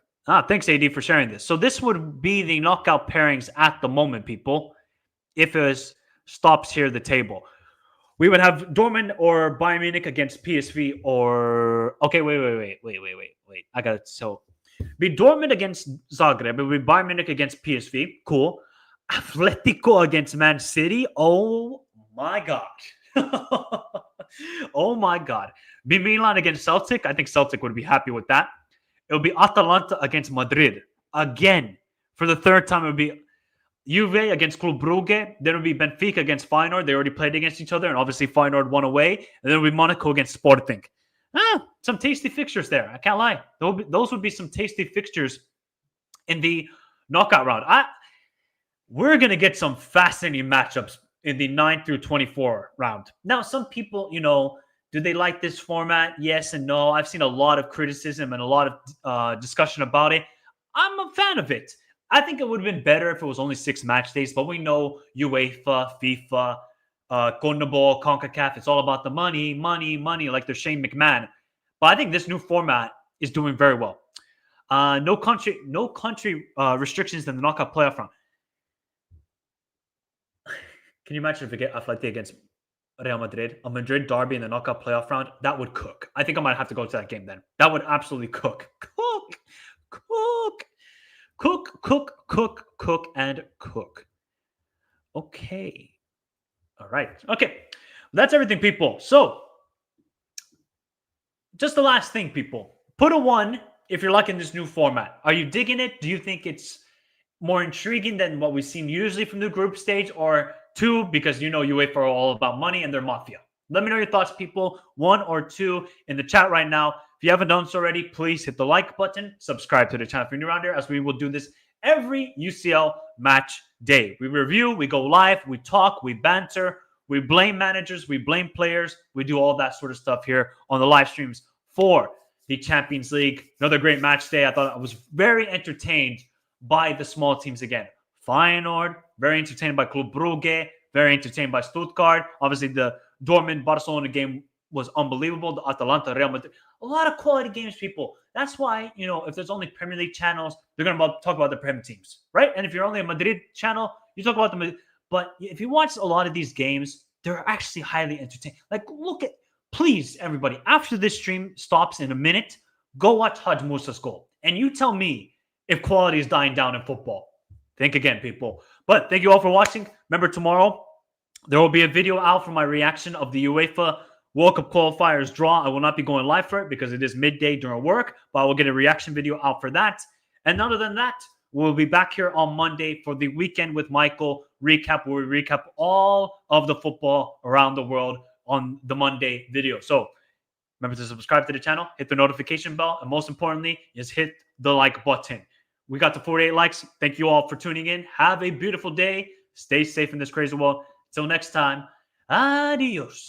Thanks, AD, for sharing this. So this would be the knockout pairings at the moment, people, if it stops here the table. We would have Dortmund or Bayern Munich against PSV or... Okay, wait. I got it. So, be Dortmund against Zagreb. It would be Bayern Munich against PSV. Cool. Atletico against Man City. Oh my God. Oh my God. Be Milan against Celtic. I think Celtic would be happy with that. It would be Atalanta against Madrid. Again, for the third time, it would be Juve against Club Brugge. Then it would be Benfica against Feyenoord. They already played against each other, and obviously Feyenoord won away. And then it would be Monaco against Sporting. Some tasty fixtures there. I can't lie. Those would be some tasty fixtures in the knockout round. We're going to get some fascinating matchups in the 9 through 24 round. Now, some people, do they like this format? Yes and no. I've seen a lot of criticism and a lot of discussion about it. I'm a fan of it. I think it would have been better if it was only 6 match days, but we know UEFA, FIFA, CONMEBOL, CONCACAF, it's all about the money, like they're Shane McMahon. But I think this new format is doing very well. No country restrictions in the knockout playoff round. Can you imagine if we get Atleti against Real Madrid, a Madrid derby in the knockout playoff round? That would cook. I think I might have to go to that game then. That would absolutely cook. Cook. Okay. All right. Okay. That's everything, people. So, just the last thing, people. Put a 1 if you're liking this new format. Are you digging it? Do you think it's more intriguing than what we've seen usually from the group stage? Or 2, because UEFA are all about money and they're mafia? Let me know your thoughts, people. 1 or 2 in the chat right now. If you haven't done so already, please hit the like button. Subscribe to the channel if you're new around here, as we will do this every UCL match day. We review, we go live, we talk, we banter, we blame managers, we blame players. We do all that sort of stuff here on the live streams for the Champions League. Another great match day. I thought I was very entertained by the small teams again. Feyenoord, very entertained by Club Brugge, very entertained by Stuttgart. Obviously, the Dortmund-Barcelona game was unbelievable. The Atalanta, Real Madrid. A lot of quality games, people. That's why, if there's only Premier League channels, they're going to talk about the Premier teams, right? And if you're only a Madrid channel, you talk about the Madrid. But if you watch a lot of these games, they're actually highly entertaining. Like, please, everybody, after this stream stops in a minute, go watch Haj Musa's goal. And you tell me if quality is dying down in football. Think again, people. But thank you all for watching. Remember, tomorrow, there will be a video out for my reaction of the UEFA World Cup qualifiers draw. I will not be going live for it because it is midday during work, but I will get a reaction video out for that. And other than that, we'll be back here on Monday for the Weekend with Michael recap, where we recap all of the football around the world on the Monday video. So remember to subscribe to the channel, hit the notification bell, and most importantly, is hit the like button. We got to 48 likes. Thank you all for tuning in. Have a beautiful day. Stay safe in this crazy world. Till next time, adios.